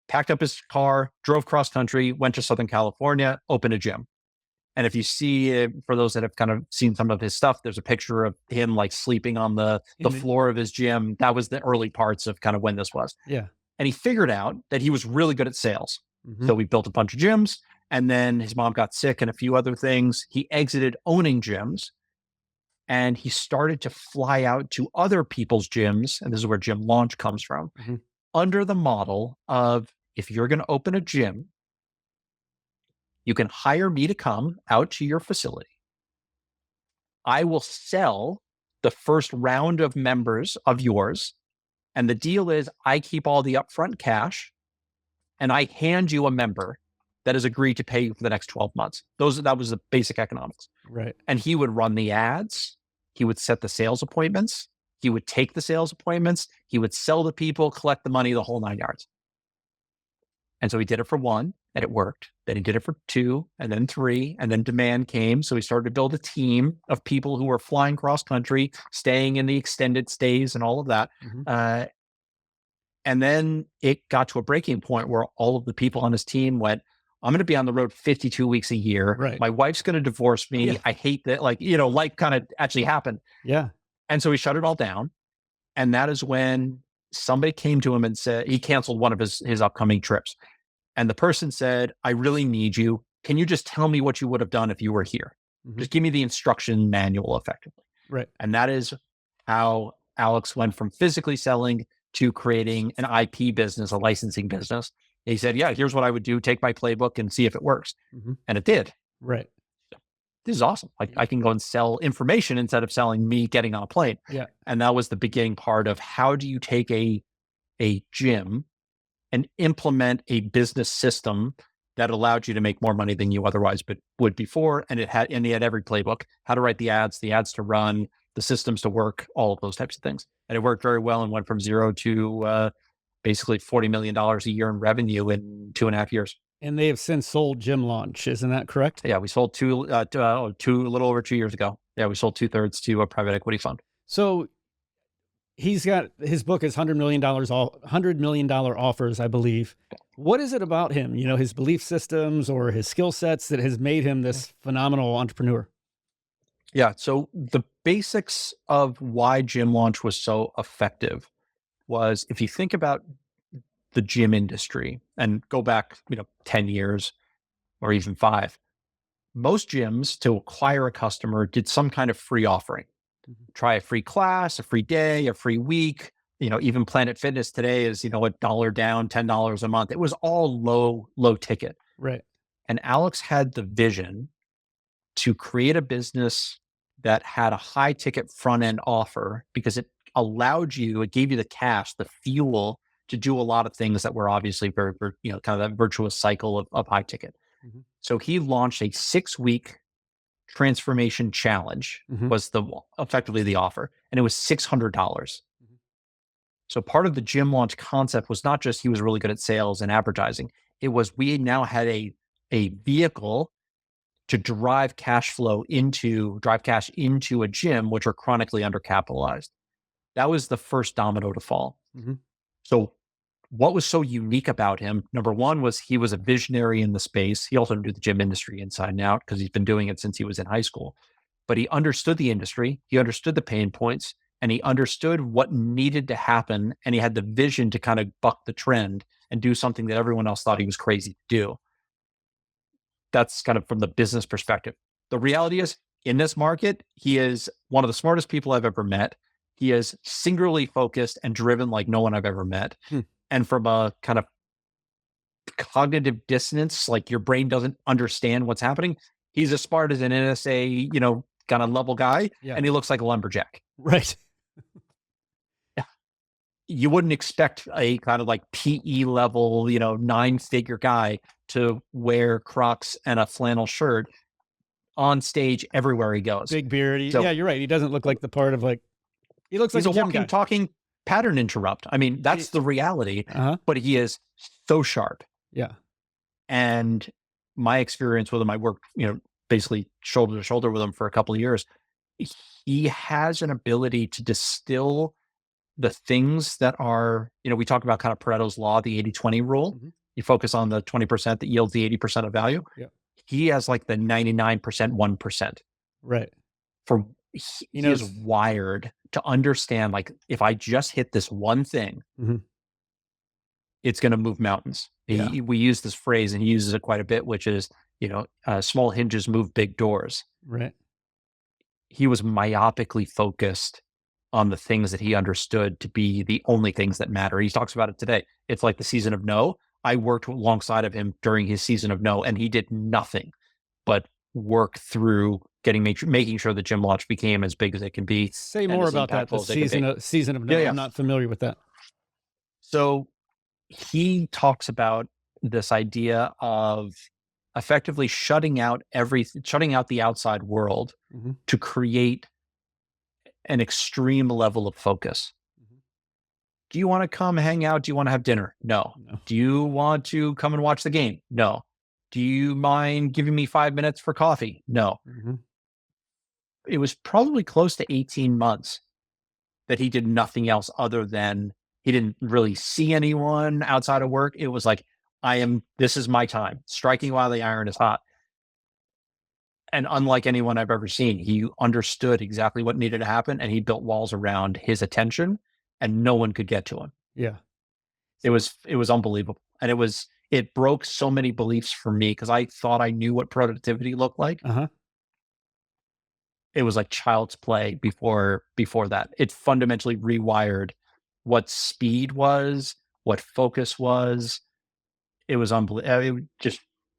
Packed up his car, drove cross country, went to Southern California, opened a gym. And if you see, for those that have kind of seen some of his stuff, there's a picture of him sleeping on the floor of his gym. That was the early parts of kind of when this was. And he figured out that he was really good at sales. So we built a bunch of gyms, and then his mom got sick and a few other things. He exited owning gyms, and he started to fly out to other people's gyms. And this is where GymLaunch comes from, under the model of, if you're going to open a gym, You can hire me to come out to your facility. I will sell the first round of members of yours. And the deal is I keep all the upfront cash and I hand you a member that has agreed to pay you for the next 12 months. That was the basic economics. Right. And he would run the ads. He would set the sales appointments. He would take the sales appointments. He would sell the people, collect the money, the whole 9 yards. And so he did it for 1 and it worked. Then he did it for 2 and then 3, and then demand came. So he started to build a team of people who were flying cross country, staying in the extended stays and all of that. And then it got to a breaking point where all of the people on his team went, I'm going to be on the road 52 weeks a year. Right. My wife's going to divorce me. I hate that. Life kind of actually happened. Yeah. And so he shut it all down. And that is when somebody came to him and said, he canceled one of his upcoming trips. And the person said, I really need you. Can you just tell me what you would have done if you were here? Just give me the instruction manual effectively. Right. And that is how Alex went from physically selling to creating an IP business, a licensing business. And he said, yeah, here's what I would do. Take my playbook and see if it works. And it did. Right. This is awesome. Like I can go and sell information instead of selling me getting on a plane. Yeah. And that was the beginning part of how do you take a gym and implement a business system that allowed you to make more money than you otherwise would before. And he had every playbook, how to write the ads to run, the systems to work, all of those types of things. And it worked very well and went from 0 to basically $40 million a year in revenue in 2.5 years. And they have since sold GymLaunch, isn't that correct? Yeah, we sold a little over 2 years ago. Yeah, we sold 2/3 to a private equity fund. So he's got, his book is $100 million offers, I believe. What is it about him, his belief systems or his skill sets that has made him this phenomenal entrepreneur? Yeah. So the basics of why GymLaunch was so effective was, if you think about the gym industry and go back, 10 years or even 5, most gyms, to acquire a customer, did some kind of free offering. Try a free class, a free day, a free week. Even Planet Fitness today is, $1 down, $10 a month. It was all low ticket. Right. And Alex had the vision to create a business that had a high ticket front end offer, because it gave you the cash, the fuel to do a lot of things that were obviously very, kind of that virtuous cycle of high ticket. So he launched a 6-week transformation challenge, was effectively the offer. And it was $600. So part of the GymLaunch concept was not just he was really good at sales and advertising. It was, we now had a vehicle to drive cash into a gym, which are chronically undercapitalized. That was the first domino to fall. So what was so unique about him? Number one was he was a visionary in the space. He also knew the gym industry inside and out because he's been doing it since he was in high school. But he understood the industry, he understood the pain points, and he understood what needed to happen. And he had the vision to kind of buck the trend and do something that everyone else thought he was crazy to do. That's kind of from the business perspective. The reality is, in this market, he is one of the smartest people I've ever met. He is singularly focused and driven like no one I've ever met. And from a kind of cognitive dissonance, like your brain doesn't understand what's happening, he's as smart as an NSA, kind of level guy, and he looks like a lumberjack. Right. You wouldn't expect a kind of like PE level, 9-figure guy to wear Crocs and a flannel shirt on stage everywhere he goes. Big beard. Yeah, you're right. He doesn't look like the part of he looks like he's a walking, talking pattern interrupt. I mean, that's the reality, but he is so sharp. Yeah. And my experience with him, I worked, basically shoulder to shoulder with him for a couple of years. He has an ability to distill the things that are, we talk about kind of Pareto's law, the 80-20 rule. You focus on the 20% that yields the 80% of value. Yeah. He has like the 99%, 1%. Right. He is wired to understand, like, if I just hit this one thing, it's going to move mountains. We use this phrase and he uses it quite a bit, which is, small hinges move big doors. Right. He was myopically focused on the things that he understood to be the only things that matter. He talks about it today. It's like the season of no. I worked alongside of him during his season of no, and he did nothing but work through making sure that GymLaunch became as big as it can be Say and more as about that. The impactful as it can be. season of no. Yeah, yeah. I'm not familiar with that. So he talks about this idea of effectively shutting out the outside world Mm-hmm. to create an extreme level of focus. Mm-hmm. Do you want to come hang out? Do you want to have dinner? No. No. Do you want to come and watch the game? No. Do you mind giving me 5 minutes for coffee? No. Mm-hmm. It was probably close to 18 months that he did nothing else other than he didn't really see anyone outside of work. It was like, this is my time, striking while the iron is hot. And unlike anyone I've ever seen, he understood exactly what needed to happen, and he built walls around his attention, and no one could get to him. Yeah. It was unbelievable. And it broke so many beliefs for me because I thought I knew what productivity looked like. Uh-huh. It was like child's play before that. It fundamentally rewired what speed was, what focus was. It was unbelievable.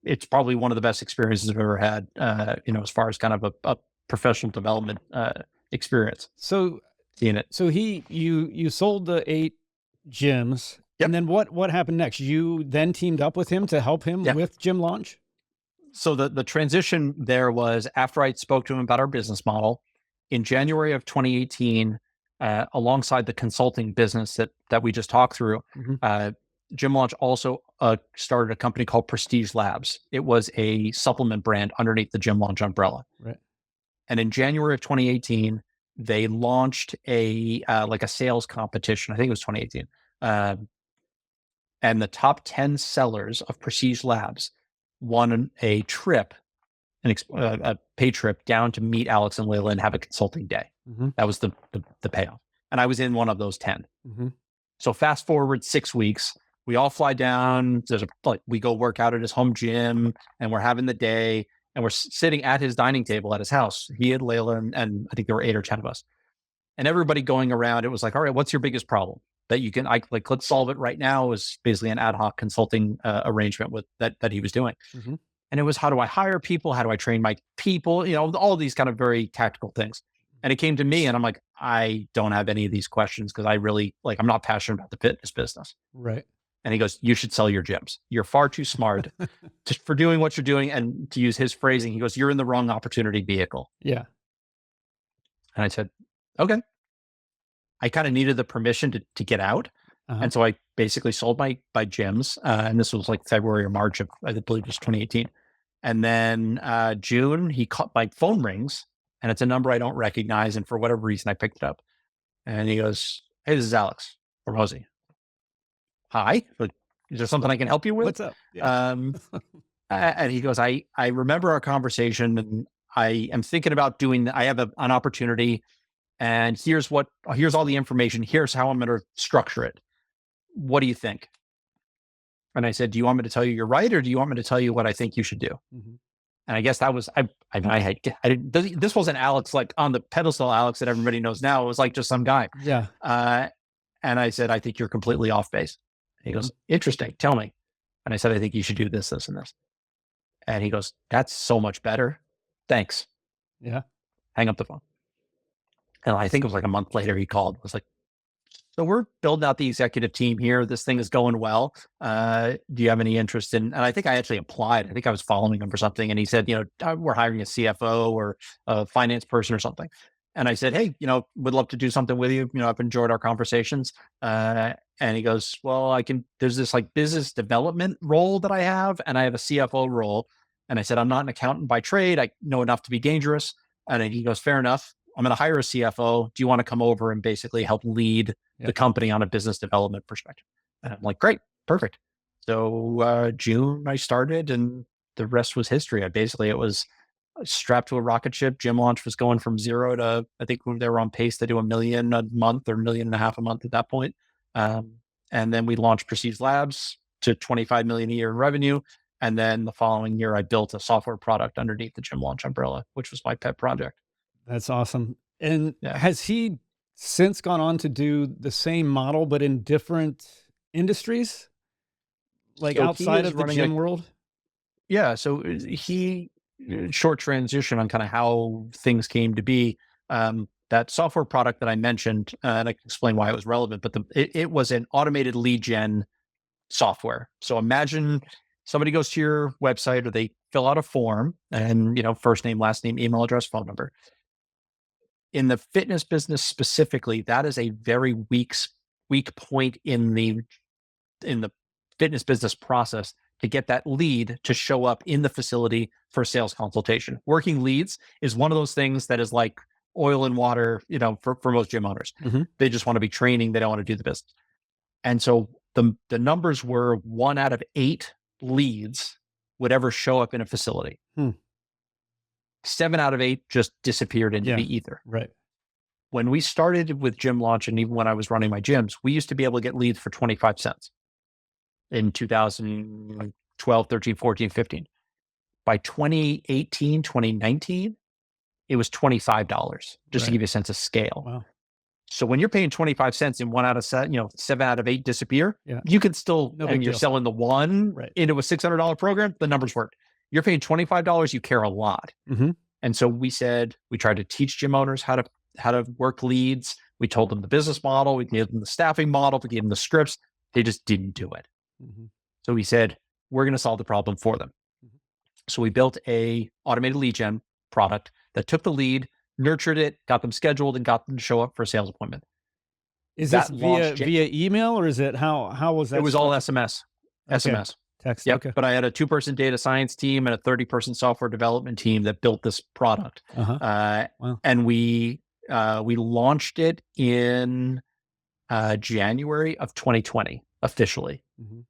It's probably one of the best experiences I've ever had, as far as kind of a professional development experience. So seeing it. So you sold the 8 gyms. Yep. And then what happened next? You then teamed up with him to help him Yep. with GymLaunch? So the transition there was after I spoke to him about our business model in January of 2018, alongside the consulting business that we just talked through. Mm-hmm. GymLaunch also started a company called Prestige Labs. It was a supplement brand underneath the GymLaunch umbrella. Right. And in January of 2018, they launched a sales competition. I think it was 2018. And the top 10 sellers of Prestige Labs won a trip, a pay trip down to meet Alex and Layla and have a consulting day. Mm-hmm. That was the payoff. And I was in one of those 10. Mm-hmm. So fast forward 6 weeks, we all fly down. We go work out at his home gym, and we're having the day, and we're sitting at his dining table at his house. He had Layla, and I think there were 8 or 10 of us, and everybody going around. It was like, all right, what's your biggest problem that you can, let's solve it right now. It was basically an ad hoc consulting arrangement with that he was doing. Mm-hmm. And it was, how do I hire people? How do I train my people? All of these kind of very tactical things. And it came to me, and I'm like, I don't have any of these questions because I really, I'm not passionate about the fitness business. Right. And he goes, you should sell your gyms. You're far too smart for doing what you're doing. And to use his phrasing, he goes, you're in the wrong opportunity vehicle. Yeah. And I said, okay. I kind of needed the permission to get out. Uh-huh. And so I basically sold my gyms. And this was like February or March of, I believe it was 2018. And then June, my phone rings, and it's a number I don't recognize. And for whatever reason, I picked it up. And he goes, hey, this is Alex Hormozi. Hi, is there something I can help you with? What's up? Yeah. And he goes, I remember our conversation, and I am thinking about I have an opportunity, and here's all the information. Here's how I'm going to structure it. What do you think? And I said, do you want me to tell you you're right, or do you want me to tell you what I think you should do? Mm-hmm. And I guess that was, this wasn't Alex, on the pedestal Alex that everybody knows now. It was just some guy. Yeah. And I said, I think you're completely off base. And he goes, interesting. Tell me. And I said, I think you should do this, this, and this. And he goes, that's so much better. Thanks. Yeah. Hang up the phone. And I think it was a month later he called. Was like, so we're building out the executive team here. This thing is going well. Do you have any interest in? And I think I actually applied. I think I was following him for something. And he said, we're hiring a CFO or a finance person or something. And I said, hey, would love to do something with you. I've enjoyed our conversations. And he goes, well, there's this business development role that I have, and I have a CFO role. And I said, I'm not an accountant by trade. I know enough to be dangerous. And then he goes, fair enough. I'm going to hire a CFO. Do you want to come over and basically help lead the company on a business development perspective? And I'm like, great, perfect. So June I started, and the rest was history. It was strapped to a rocket ship. GymLaunch was going from 0 to, I think they were on pace to do $1 million a month or $1.5 million a month at that point. And then we launched Prestige Labs to 25 million a year in revenue. And then the following year, I built a software product underneath the GymLaunch umbrella, which was my pet project. That's awesome. And has he since gone on to do the same model, but in different industries? like So he outside is of the running gym world? yeah. So he short transition on kind of how things came to be. That software product that I mentioned, and I can explain why it was relevant, but it was an automated lead gen software. So imagine somebody goes to your website or they fill out a form and, first name, last name, email address, phone number. In the fitness business specifically, that is a very weak point in the fitness business process to get that lead to show up in the facility for sales consultation. Working leads is one of those things that is like oil and water, for most gym owners. Mhm. They just want to be training. They don't want to do the business. And so the numbers were 1 out of 8 leads would ever show up in a facility. 7 out of 8 just disappeared into Yeah. the ether. Right. When we started with GymLaunch, and even when I was running my gyms, we used to be able to get leads for 25 cents in 2012, 13, 14, 15. By 2018, 2019, it was $25, just to Right. give you a sense of scale. Wow. So when you're paying 25 cents and 1 out of 7 out of 8 disappear, Yeah. you can still, No big and you're deal. selling the one Right. into a $600 program, the numbers work. You're paying $25, you care a lot. Mhm. And so we tried to teach gym owners how to work leads. We told them the business model, we gave them the staffing model, we gave them the scripts. They just didn't do it. Mhm. So we said, we're going to solve the problem for them. Mhm. So we built a automated lead gen product that took the lead, nurtured it, got them scheduled, and got them to show up for a sales appointment. Is That this launched via email, or is it how was that? It was all structured? SMS. Okay. SMS. Text. Yep. Okay. But I had a 2-person data science team and a 30-person software development team that built this product. Uh-huh. Wow. And we launched it in January of 2020 officially. Mhm.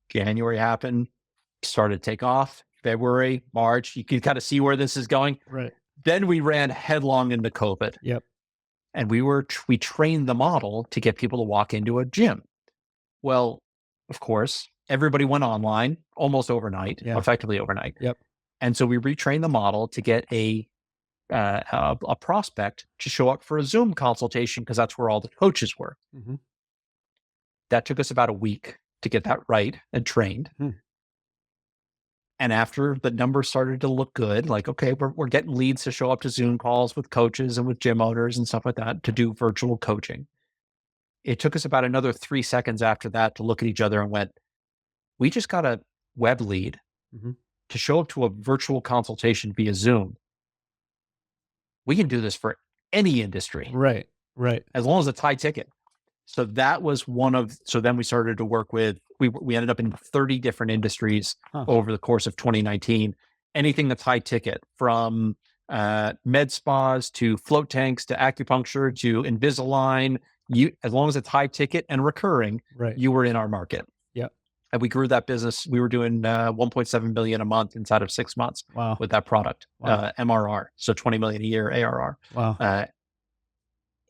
January happened, started to take off. February, March, you can kind of see where this is going. Right. Then we ran headlong into COVID. Yep. And we trained the model to get people to walk into a gym. Well, of course, everybody went online almost overnight, Yeah. effectively overnight. Yep. And so we retrained the model to get a prospect to show up for a Zoom consultation because that's where all the coaches were. Mhm. That took us about a week to get that right and trained. And after the numbers started to look good, like, okay, we're getting leads to show up to Zoom calls with coaches and with gym owners and stuff like that to do virtual coaching. It took us about another 3 seconds after that to look at each other and went, we just got a web lead Mhm. to show up to a virtual consultation via Zoom. We can do this for any industry Right. Right. as long as it's high ticket. So that was so then we started to work with, we ended up in 30 different industries over the course of 2019. Anything that's high ticket, from med spas to float tanks to acupuncture to Invisalign, as long as it's high ticket and recurring, Right. you were in our market. Yep. And we grew that business. We were doing 1.7 million a month inside of 6 months Wow. with that product, Wow. MRR. So 20 million a year ARR. Wow.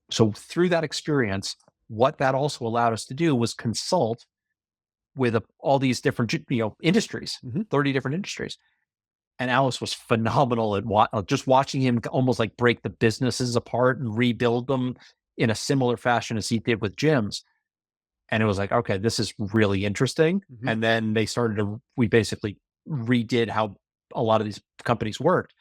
So through that experience, what that also allowed us to do was consult with all these different, industries, Mhm. 30 different industries. And Alex was phenomenal at just watching him almost like break the businesses apart and rebuild them in a similar fashion as he did with gyms. And it was like, okay, this is really interesting. Mhm. And then we basically redid how a lot of these companies worked.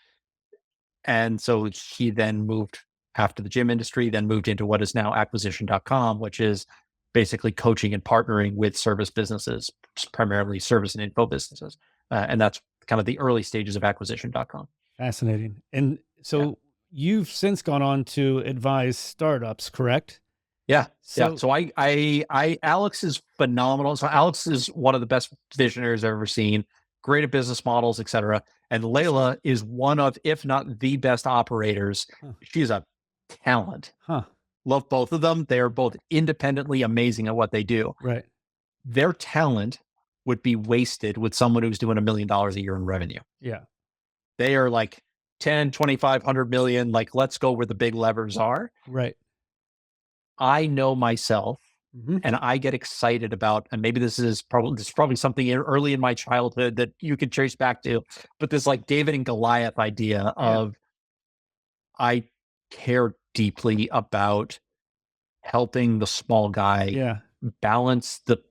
And so he then moved after the gym industry, then moved into what is now acquisition.com, which is basically coaching and partnering with service businesses, primarily service and info businesses. And that's kind of the early stages of acquisition.com. Fascinating. And so Yeah. you've since gone on to advise startups, correct? Yeah. So, So Alex is phenomenal. So Alex is one of the best visionaries I've ever seen, great at business models, et cetera. And Layla is one of, if not the best operators. Huh. She's a talent. Huh. Love both of them. They are both independently amazing at what they do. Right. Their talent would be wasted with someone who's doing $1 million a year in revenue. Yeah. They are like 10, 25, 100 million. Like, let's go where the big levers are. Right. I know myself, Mhm. and I get excited about, and maybe this is probably something early in my childhood that you could trace back to, but this like David and Goliath idea of, I care deeply about helping the small guy Yeah. balance the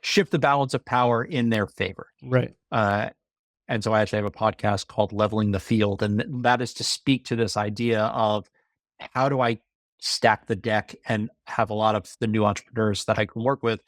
shift the balance of power in their favor. Right. And so I actually have a podcast called Leveling the Field, and that is to speak to this idea of how do I stack the deck and have a lot of the new entrepreneurs that I can work with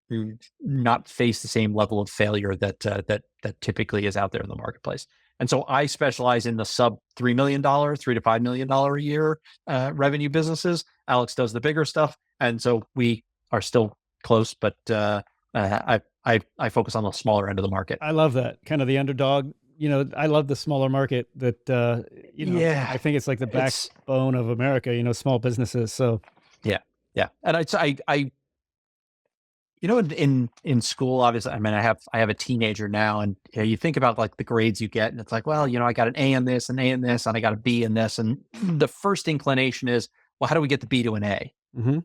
who not face the same level of failure that typically is out there in the marketplace. And so I specialize in the sub $3 million, $3 to $5 million a year revenue businesses. Alex does the bigger stuff, and so we are still close, but I focus on the smaller end of the market. I love that, kind of the underdog. I love the smaller market that, Yeah, I think it's like the backbone of America, small businesses. So yeah. And I in school, obviously, I mean, I have a teenager now, and you think about like the grades you get, and it's like, well, I got an A in this, an A in this, and I got a B in this. And the first inclination is, well, how do we get the B to an A? Mm-hmm.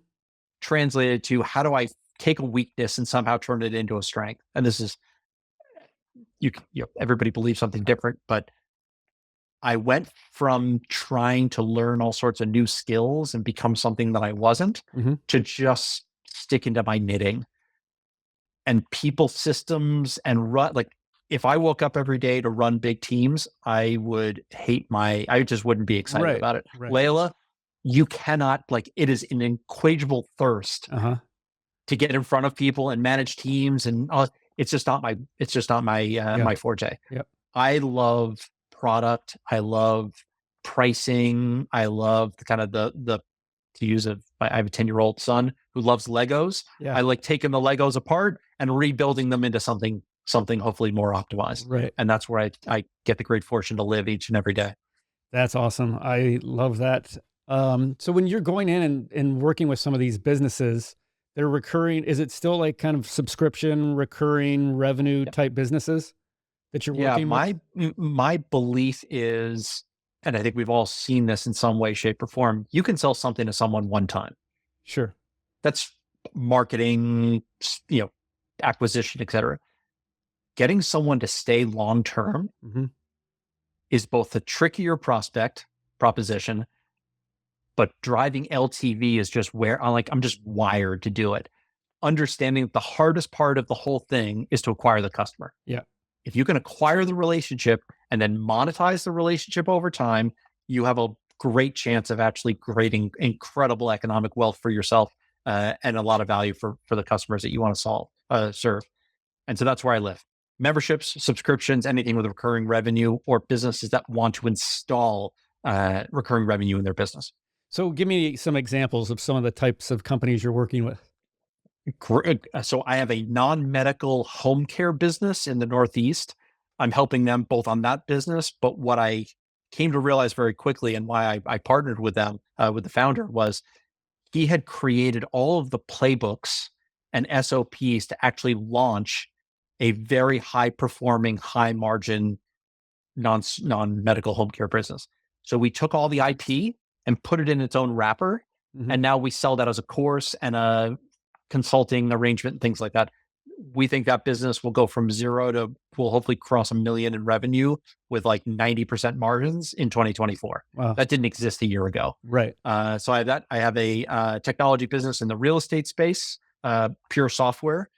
Translated to, how do I take a weakness and somehow turn it into a strength? And this is, everybody believes something different, but I went from trying to learn all sorts of new skills and become something that I wasn't, Mm-hmm. to just sticking to my knitting and people systems and run. Like, if I woke up every day to run big teams, I just wouldn't be excited about it. Right. Layla, you cannot, it is an unquenchable thirst Uh-huh. to get in front of people and manage teams. And it's just not my my forte. Yep. I love product. I love pricing. I love the kind of I have a 10-year-old son who loves Legos. Yeah. I like taking the Legos apart and rebuilding them into something hopefully more optimized. Right. And that's where I get the great fortune to live each and every day. That's awesome. I love that. So when you're going in and working with some of these businesses, they're recurring. Is it still like kind of subscription, recurring revenue type businesses that you're working with? My belief is, and I think we've all seen this in some way, shape, or form, you can sell something to someone one time. Sure. That's marketing, acquisition, et cetera. Getting someone to stay long-term Mm-hmm. is both a trickier proposition, but driving LTV is just where I'm just wired to do it. Understanding that the hardest part of the whole thing is to acquire the customer. Yeah. If you can acquire the relationship and then monetize the relationship over time, you have a great chance of actually creating incredible economic wealth for yourself and a lot of value for the customers that you want to serve. And so that's where I live. Memberships, subscriptions, anything with recurring revenue, or businesses that want to install recurring revenue in their business. So give me some examples of some of the types of companies you're working with. So I have a non-medical home care business in the Northeast. I'm helping them both on that business, but what I came to realize very quickly, and why I partnered with them, with the founder, was he had created all of the playbooks and SOPs to actually launch a very high-performing, high-margin non-medical home care business. So we took all the IP and put it in its own wrapper, Mm-hmm. and now we sell that as a course and a consulting arrangement and things like that. We think that business will go from zero to, will hopefully cross $1 million in revenue with like 90% margins in 2024. Wow. That didn't exist a year ago. Right. So I have that. I have a technology business in the real estate space, pure software.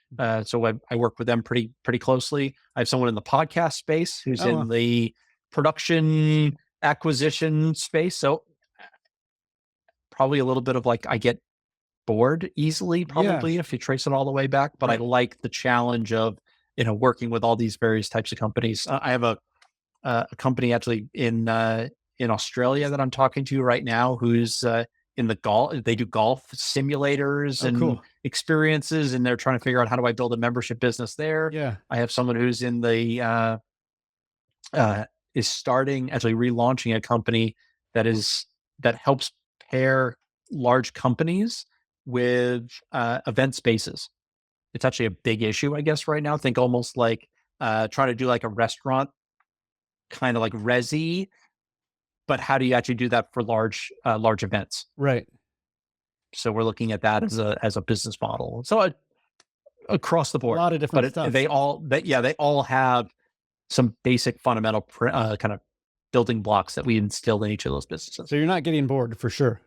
So I work with them pretty closely. I have someone in the podcast space who's in the production acquisition space. So probably a little bit of I get bored easily, probably, if you trace it all the way back. But I like the challenge of, working with all these various types of companies. I have a company actually in Australia that I'm talking to right now, who's in the golf. They do golf simulators and experiences, and they're trying to figure out, how do I build a membership business there? Yeah. I have someone who's in the is starting, actually relaunching a company that helps pair large companies with event spaces. It's actually a big issue, I guess, right now. Think almost like trying to do like a restaurant, kind of like resi, but how do you actually do that for large events? Right. So we're looking at that as a business model. So across the board, a lot of different stuff. They all have some basic fundamental kind of building blocks that we instilled in each of those businesses. So you're not getting bored, for sure.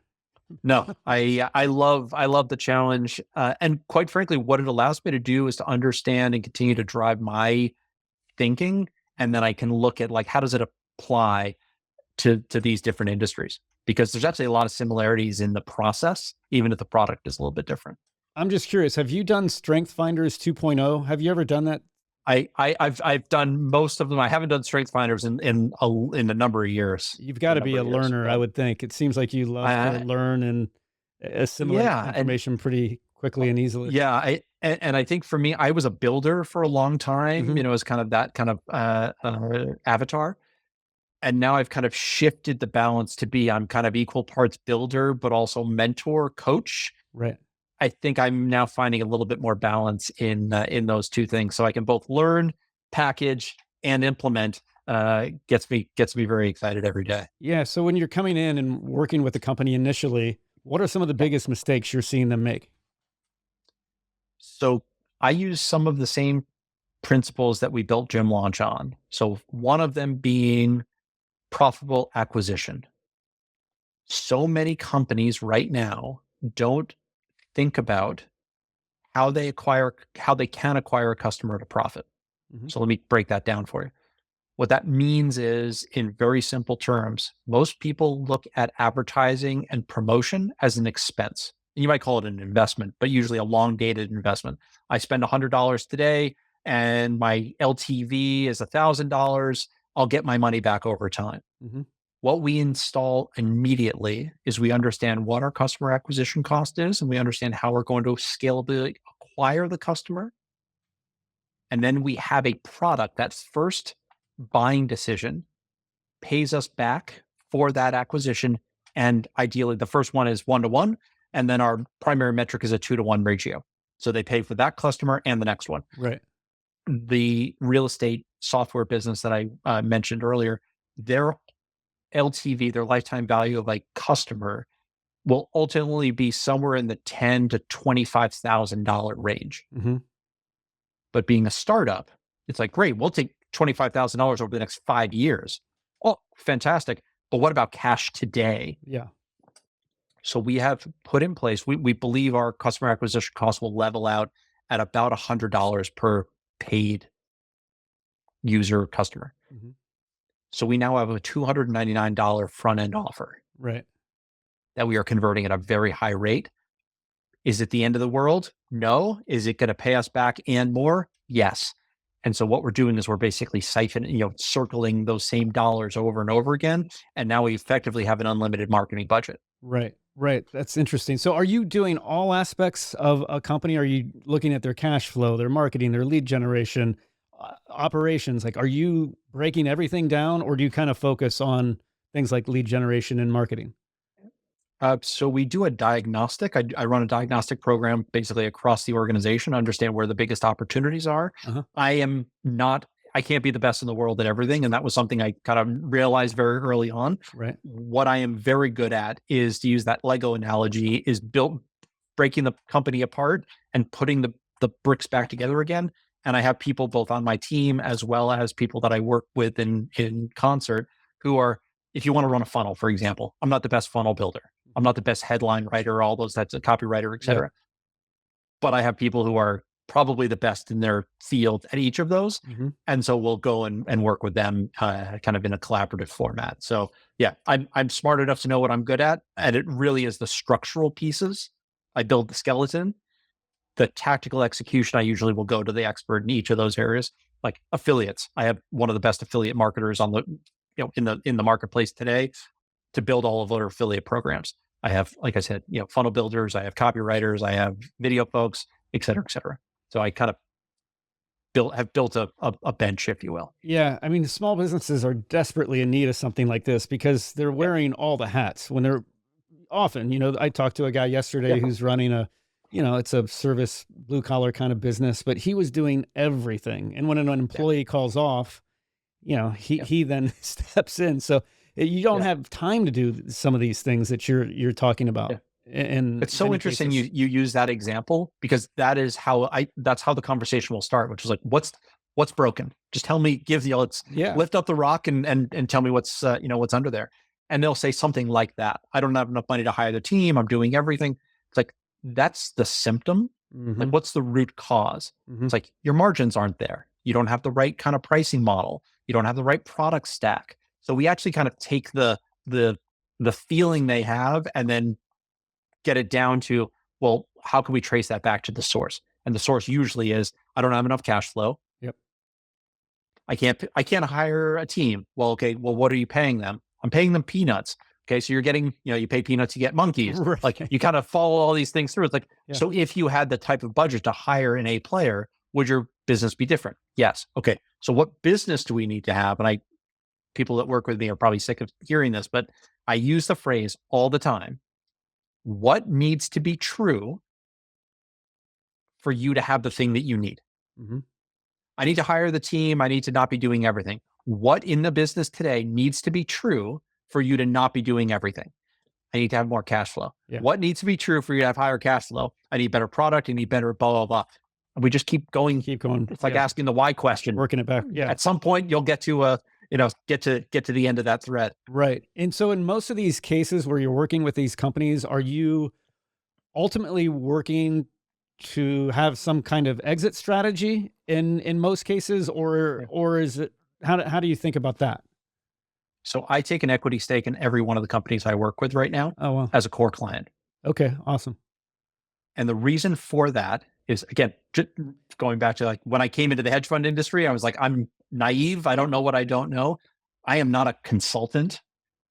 No, I love the challenge, and quite frankly, what it allows me to do is to understand and continue to drive my thinking, and then I can look at like how does it apply to these different industries, because there's actually a lot of similarities in the process, even if the product is a little bit different. I'm just curious, have you done Strength Finders 2.0? Have you ever done that? I've done most of them. I haven't done strength finders in a number of years. You've got to be a learner, I But would think. It seems like you love to I, learn and assimilate yeah, and information pretty quickly and easily. yeah, and I think for me, I was a builder for a long time. Mhm. As kind of that kind of avatar, and now I've kind of shifted the balance to be I'm kind of equal parts builder, but also mentor, coach. Right. I think I'm now finding a little bit more balance in those two things, so I can both learn, package, and implement. Gets me very excited every day. Yeah. So when you're coming in and working with the company initially, what are some of the biggest mistakes you're seeing them make? So I use some of the same principles that we built GymLaunch on. So one of them being profitable acquisition. So many companies right now don't think about how they can acquire a customer at a profit. Mhm. So let me break that down for you. What that means is, in very simple terms, most people look at advertising and promotion as an expense. You might call it an investment, but usually a long dated investment. I spend $100 today and my LTV is $1,000. I'll get my money back over time. Mhm. What we install immediately is we understand what our customer acquisition cost is, and we understand how we're going to scalably acquire the customer. And then we have a product that first buying decision pays us back for that acquisition. And ideally, the first one is 1-to-1. And then our primary metric is a 2-to-1 ratio. So they pay for that customer and the next one. Right. The real estate software business that I mentioned earlier, their LTV, their lifetime value of a customer, will ultimately be somewhere in the $10,000 to $25,000 range. Mhm. But being a startup, it's like, great, we'll take $25,000 over the next 5 years. Oh, fantastic. But what about cash today? Yeah. So we have put in place, we believe our customer acquisition cost will level out at about $100 per paid user customer. Mhm. So we now have a $299 front end offer Right. that we are converting at a very high rate. Is it the end of the world? No. Is it going to pay us back and more? Yes. And so what we're doing is we're basically siphoning, circling those same dollars over and over again. And now we effectively have an unlimited marketing budget. Right. Right. That's interesting. So are you doing all aspects of a company? Are you looking at their cash flow, their marketing, their lead generation, operations? Like, are you breaking everything down, or do you kind of focus on things like lead generation and marketing? So we do a diagnostic. I run a diagnostic program basically across the organization, understand where the biggest opportunities are. Uh-huh. I am not, I can't be the best in the world at everything. And that was something I kind of realized very early on. Right. What I am very good at is, to use that Lego analogy, is breaking the company apart and putting the bricks back together again. And I have people both on my team as well as people that I work with in concert who are, if you want to run a funnel, for example, I'm not the best funnel builder. I'm not the best headline writer, all those types of copywriter, et Yeah. cetera. But I have people who are probably the best in their field at each of those. Mhm. And so we'll go and work with them kind of in a collaborative format. So yeah, I'm smart enough to know what I'm good at. And it really is the structural pieces. I build the skeleton. The tactical execution, I usually will go to the expert in each of those areas. Like affiliates, I have one of the best affiliate marketers on the, in the marketplace today to build all of our affiliate programs. I have, like I said, funnel builders, I have copywriters, I have video folks, et cetera, et cetera. So I kind of have built a bench, if you will. Yeah, I mean, small businesses are desperately in need of something like this because they're Yeah. wearing all the hats when they're often, I talked to a guy yesterday Yeah. who's running it's a service blue collar kind of business, but he was doing everything. And when an employee calls off, he then steps in. So you don't Yeah. have time to do some of these things that you're talking about. Yeah. And It's so interesting you use that example, because that's how the conversation will start, which is like, what's broken? Just tell me, let's yeah. lift up the rock and tell me what's under there. And they'll say something like that. I don't have enough money to hire the team. I'm doing everything. It's like, that's the symptom. Like, what's the root cause? It's like, your margins aren't there. You don't have the right kind of pricing model. You don't have the right product stack. So we actually kind of take the feeling they have and then get it down to, well, how can we trace that back to the source? And the source usually is, I don't have enough cash flow. Yep. I can't hire a team. Well, okay, well, what are you paying them? I'm paying them peanuts. Okay, so you're getting, you pay peanuts, you get monkeys. Right. Like, you kind of follow all these things through. It's like, Yeah. So if you had the type of budget to hire an A player, would your business be different? Yes. Okay. So what business do we need to have? And people that work with me are probably sick of hearing this, but I use the phrase all the time. What needs to be true for you to have the thing that you need? I need to hire the team. I need to not be doing everything. What in the business today needs to be true for you to not be doing everything? I need to have more cash flow. Yeah. What needs to be true for you to have higher cash flow? I need better product. I need better blah, blah, blah. And we just keep going. It's like asking the why question. Working it back. Yeah. At some point you'll get to get to the end of that thread. Right. And so in most of these cases where you're working with these companies, are you ultimately working to have some kind of exit strategy in most cases, or is it, how do you think about that? So I take an equity stake in every one of the companies I work with right now. Oh, wow. As a core client. Okay. Awesome. And the reason for that is, again, just going back to like when I came into the hedge fund industry, I was like, I'm naive. I don't know what I don't know. I am not a consultant.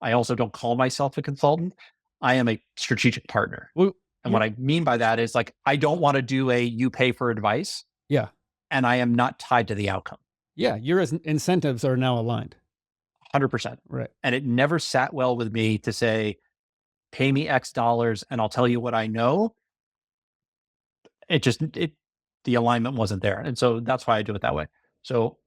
I also don't call myself a consultant. I am a strategic partner. Well, and what I mean by that is, like, I don't want to do you pay for advice. Yeah. And I am not tied to the outcome. Yeah. Your incentives are now aligned. 100%. Right. And it never sat well with me to say, pay me X dollars and I'll tell you what I know. The alignment wasn't there. And so that's why I do it that way. So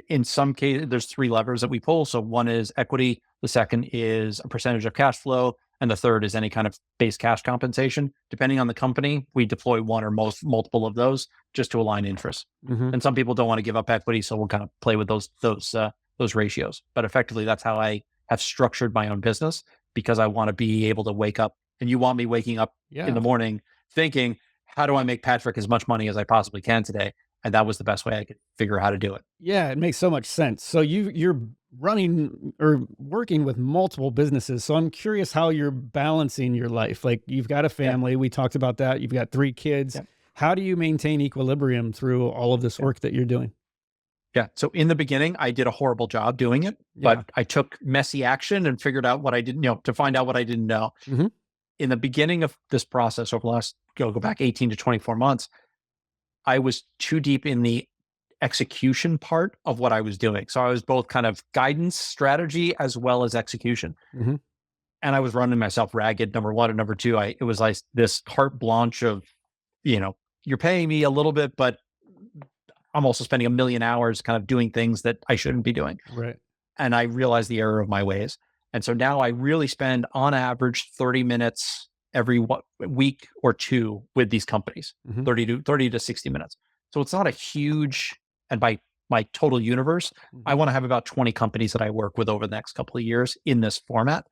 in some cases, there's 3 levers that we pull. So one is equity. The second is a percentage of cash flow. And the third is any kind of base cash compensation. Depending on the company, we deploy one or multiple of those just to align interests. And some people don't want to give up equity. So we'll kind of play with those ratios. But effectively, that's how I have structured my own business, because I want to be able to wake up, and you want me waking up in the morning thinking, how do I make Patrick as much money as I possibly can today? And that was the best way I could figure out how to do it. Yeah, it makes so much sense. So you're running or working with multiple businesses. So I'm curious how you're balancing your life. Like, you've got a family. We talked about that. You've got 3 kids. Yeah. How do you maintain equilibrium through all of this work that you're doing? Yeah. So in the beginning, I did a horrible job doing it, but I took messy action and figured out what I didn't know to find out what I didn't know. In the beginning of this process, over the last, go back 18 to 24 months, I was too deep in the execution part of what I was doing. So I was both kind of guidance, strategy, as well as execution. And I was running myself ragged, number one. And number two, it was like this carte blanche of, you're paying me a little bit, but I'm also spending 1 million hours kind of doing things that I shouldn't be doing. Right. And I realized the error of my ways. And so now I really spend on average 30 minutes every week or 2 with these companies, 30 to 60 minutes. So it's not a huge, and by my total universe, I want to have about 20 companies that I work with over the next couple of years in this format.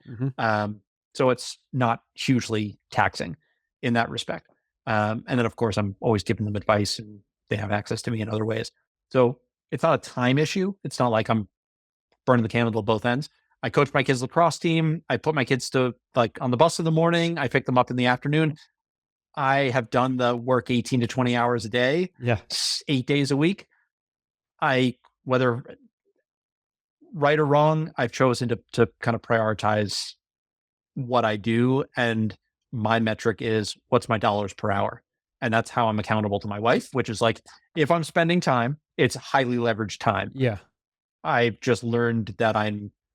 So it's not hugely taxing in that respect. And then of course, I'm always giving them advice, and they have access to me in other ways. So it's not a time issue. It's not like I'm burning the candle at both ends. I coach my kids' lacrosse team. I put my kids to on the bus in the morning. I pick them up in the afternoon. I have done the work 18 to 20 hours a day, 8 days a week. Whether right or wrong, I've chosen to kind of prioritize what I do. And my metric is, what's my dollars per hour? And that's how I'm accountable to my wife, which is like, if I'm spending time, it's highly leveraged time. Yeah. I've just learned that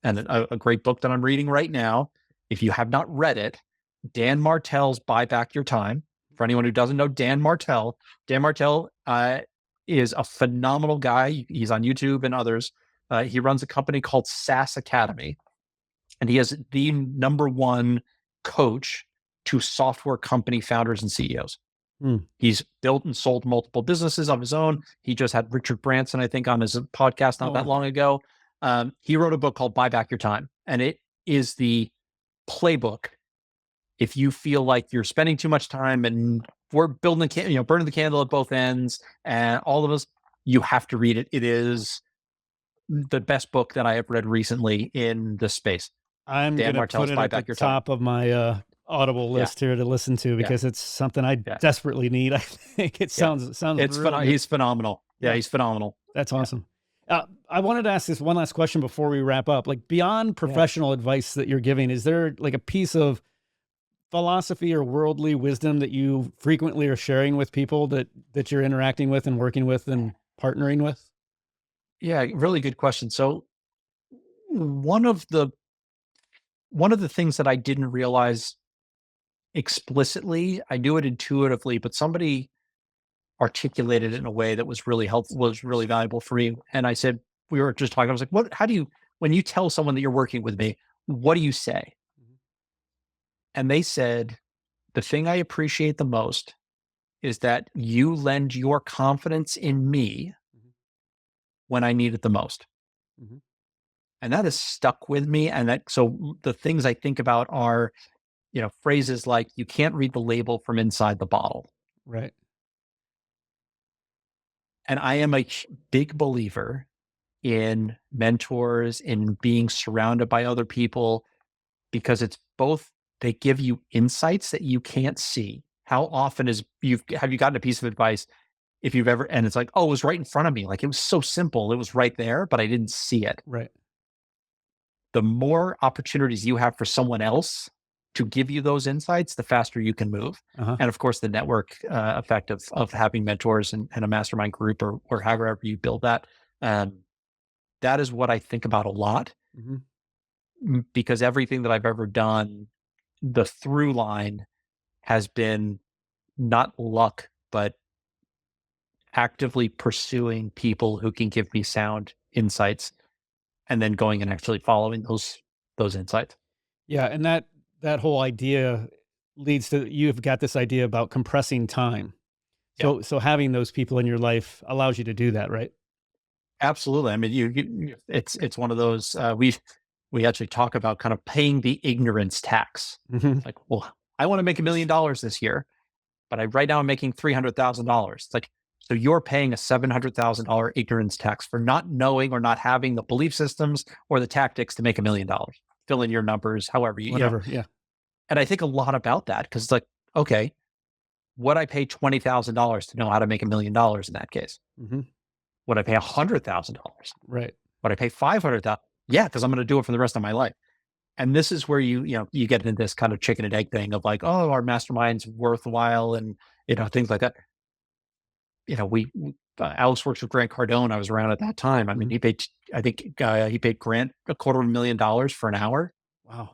and a great book that I'm reading right now, if you have not read it, Dan Martell's Buy Back Your Time. For anyone who doesn't know Dan Martell is a phenomenal guy. He's on YouTube and others. He runs a company called SaaS Academy, and he is the #1 coach to software company founders and CEOs. He's built and sold multiple businesses of his own. He just had Richard Branson, I think, on his podcast not that long ago. He wrote a book called Buy Back Your Time, and is the playbook. If you feel like you're spending too much time and we're building, burning the candle at both ends, and all of us, you have to read it. It is the best book that I have read recently in this space. I'm Dan going to put Martell's it Buy at the Back Your Time. top of my Audible list here to listen to, because it's something I desperately need. I think it sounds It's really good. he's phenomenal. Yeah, he's phenomenal. That's awesome. I wanted to ask this one last question before we wrap up. Like, beyond professional advice that you're giving, is there like a piece of philosophy or worldly wisdom that you frequently are sharing with people that you're interacting with and working with and partnering with? Yeah, really good question. So one of the things that I didn't realize explicitly, I knew it intuitively, but somebody articulated it in a way that was really helpful, was really valuable for me. And I said, we were just talking, I was like, when you tell someone that you're working with me, what do you say? And they said, the thing I appreciate the most is that you lend your confidence in me when I need it the most. And that has stuck with me. And so the things I think about are, phrases like, you can't read the label from inside the bottle. Right. And I am a big believer in mentors, in being surrounded by other people, because it's both, they give you insights that you can't see. How often have you gotten a piece of advice if you've ever, and it's like, oh, it was right in front of me. Like, it was so simple. It was right there, but I didn't see it. Right. The more opportunities you have for someone else to give you those insights, the faster you can move. And of course, the network effect of having mentors and a mastermind group or however you build that. That is what I think about a lot, because everything that I've ever done, the through line has been not luck, but actively pursuing people who can give me sound insights and then going and actually following those insights. Yeah. And that whole idea leads to, you've got this idea about compressing time. So having those people in your life allows you to do that, right? Absolutely. I mean, it's one of those, we actually talk about kind of paying the ignorance tax. Like, well, I want to make $1 million this year, but right now I'm making $300,000. It's like, so you're paying a $700,000 ignorance tax for not knowing or not having the belief systems or the tactics to make $1 million. Fill in your numbers, however Whatever. And I think a lot about that, because it's like, okay, would I pay $20,000 to know how to make $1 million in that case? Would I pay $100,000? Right. Would I pay $500,000? Yeah, because I'm going to do it for the rest of my life. And this is where you get into this kind of chicken and egg thing of like, oh, our mastermind's worthwhile, and things like that. Alex works with Grant Cardone. I was around at that time. I mean, he paid Grant $250,000 for an hour. Wow.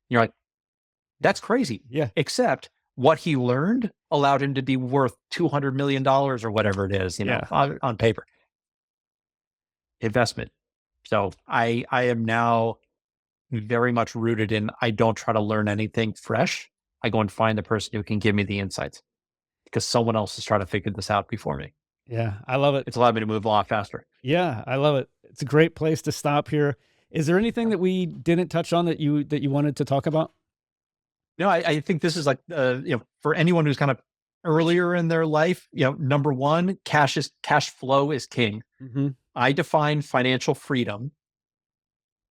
You're like, that's crazy. Yeah. Except what he learned allowed him to be worth $200 million or whatever it is, on paper. Investment. So I am now very much rooted in, I don't try to learn anything fresh. I go and find the person who can give me the insights, because someone else is trying to figure this out before me. Yeah. I love it. It's allowed me to move a lot faster. Yeah. I love it. It's a great place to stop here. Is there anything that we didn't touch on that you wanted to talk about? No, I think this is like, for anyone who's kind of earlier in their life, number one, cash flow is king. I define financial freedom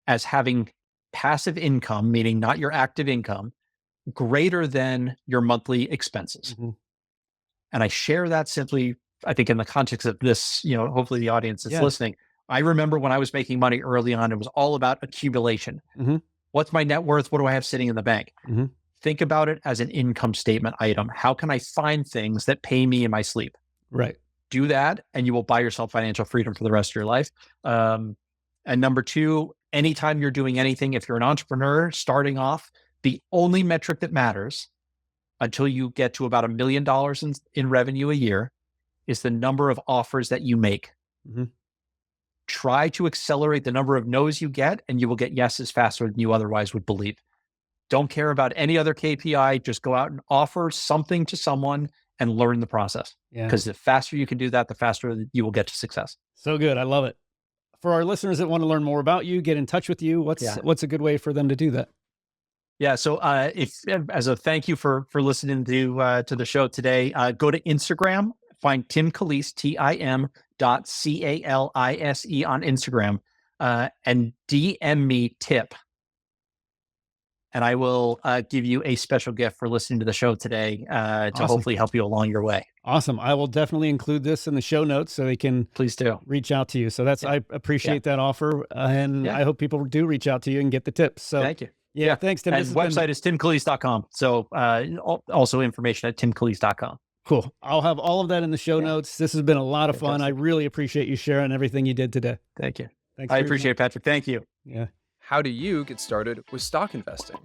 as having passive income, meaning not your active income, greater than your monthly expenses. And I share that simply, I think, in the context of this, hopefully the audience that's listening. I remember when I was making money early on, it was all about accumulation. What's my net worth? What do I have sitting in the bank? Think about it as an income statement item. How can I find things that pay me in my sleep? Right. Do that, and you will buy yourself financial freedom for the rest of your life. And number two, anytime you're doing anything, if you're an entrepreneur starting off, the only metric that matters until you get to about $1 million in revenue a year is the number of offers that you make. Try to accelerate the number of no's you get, and you will get yeses faster than you otherwise would believe. Don't care about any other KPI. Just go out and offer something to someone and learn the process. Because the faster you can do that, the faster you will get to success. So good. I love it. For our listeners that want to learn more about you, get in touch with you, what's a good way for them to do that? Yeah. So if as a thank you for listening to the show today, go to Instagram, find Tim Calise, TIM.CALISE on Instagram, and DM me tip. And I will give you a special gift for listening to the show today to Awesome. hopefully help you along your way. Awesome. I will definitely include this in the show notes so they can Please do. reach out to you. So I appreciate that offer. And I hope people do reach out to you and get the tips. So Thank you. Yeah, thanks, Tim. And website is timcalise.com. So also information at timcalise.com. Cool. I'll have all of that in the show notes. This has been a lot of fun. I really appreciate you sharing everything you did today. Thank you. Thanks. I appreciate it, Patrick. Thank you. Yeah. How do you get started with stock investing?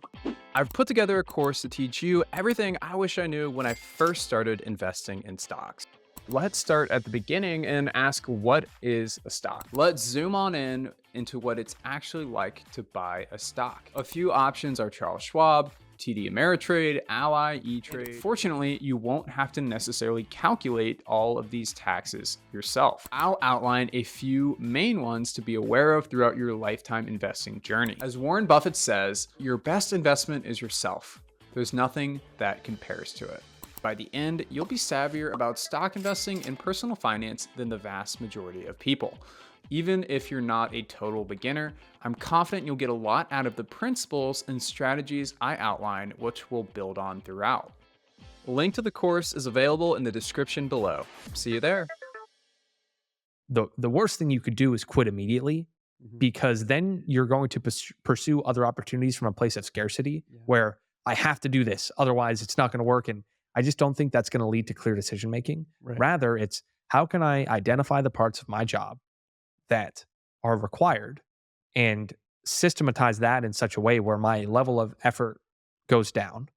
I've put together a course to teach you everything I wish I knew when I first started investing in stocks. Let's start at the beginning and ask, what is a stock? Let's zoom on into what it's actually like to buy a stock. A few options are Charles Schwab, TD Ameritrade, Ally, E-Trade. Fortunately, you won't have to necessarily calculate all of these taxes yourself. I'll outline a few main ones to be aware of throughout your lifetime investing journey. As Warren Buffett says, your best investment is yourself. There's nothing that compares to it. By the end, you'll be savvier about stock investing and personal finance than the vast majority of people. Even if you're not a total beginner, I'm confident you'll get a lot out of the principles and strategies I outline, which we'll build on throughout. A link to the course is available in the description below. See you there. The worst thing you could do is quit immediately, because then you're going to pursue other opportunities from a place of scarcity where I have to do this, otherwise it's not going to work. And I just don't think that's going to lead to clear decision making. Right. Rather, it's how can I identify the parts of my job that are required and systematize that in such a way where my level of effort goes down.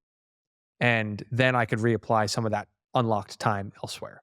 And then I could reapply some of that unlocked time elsewhere.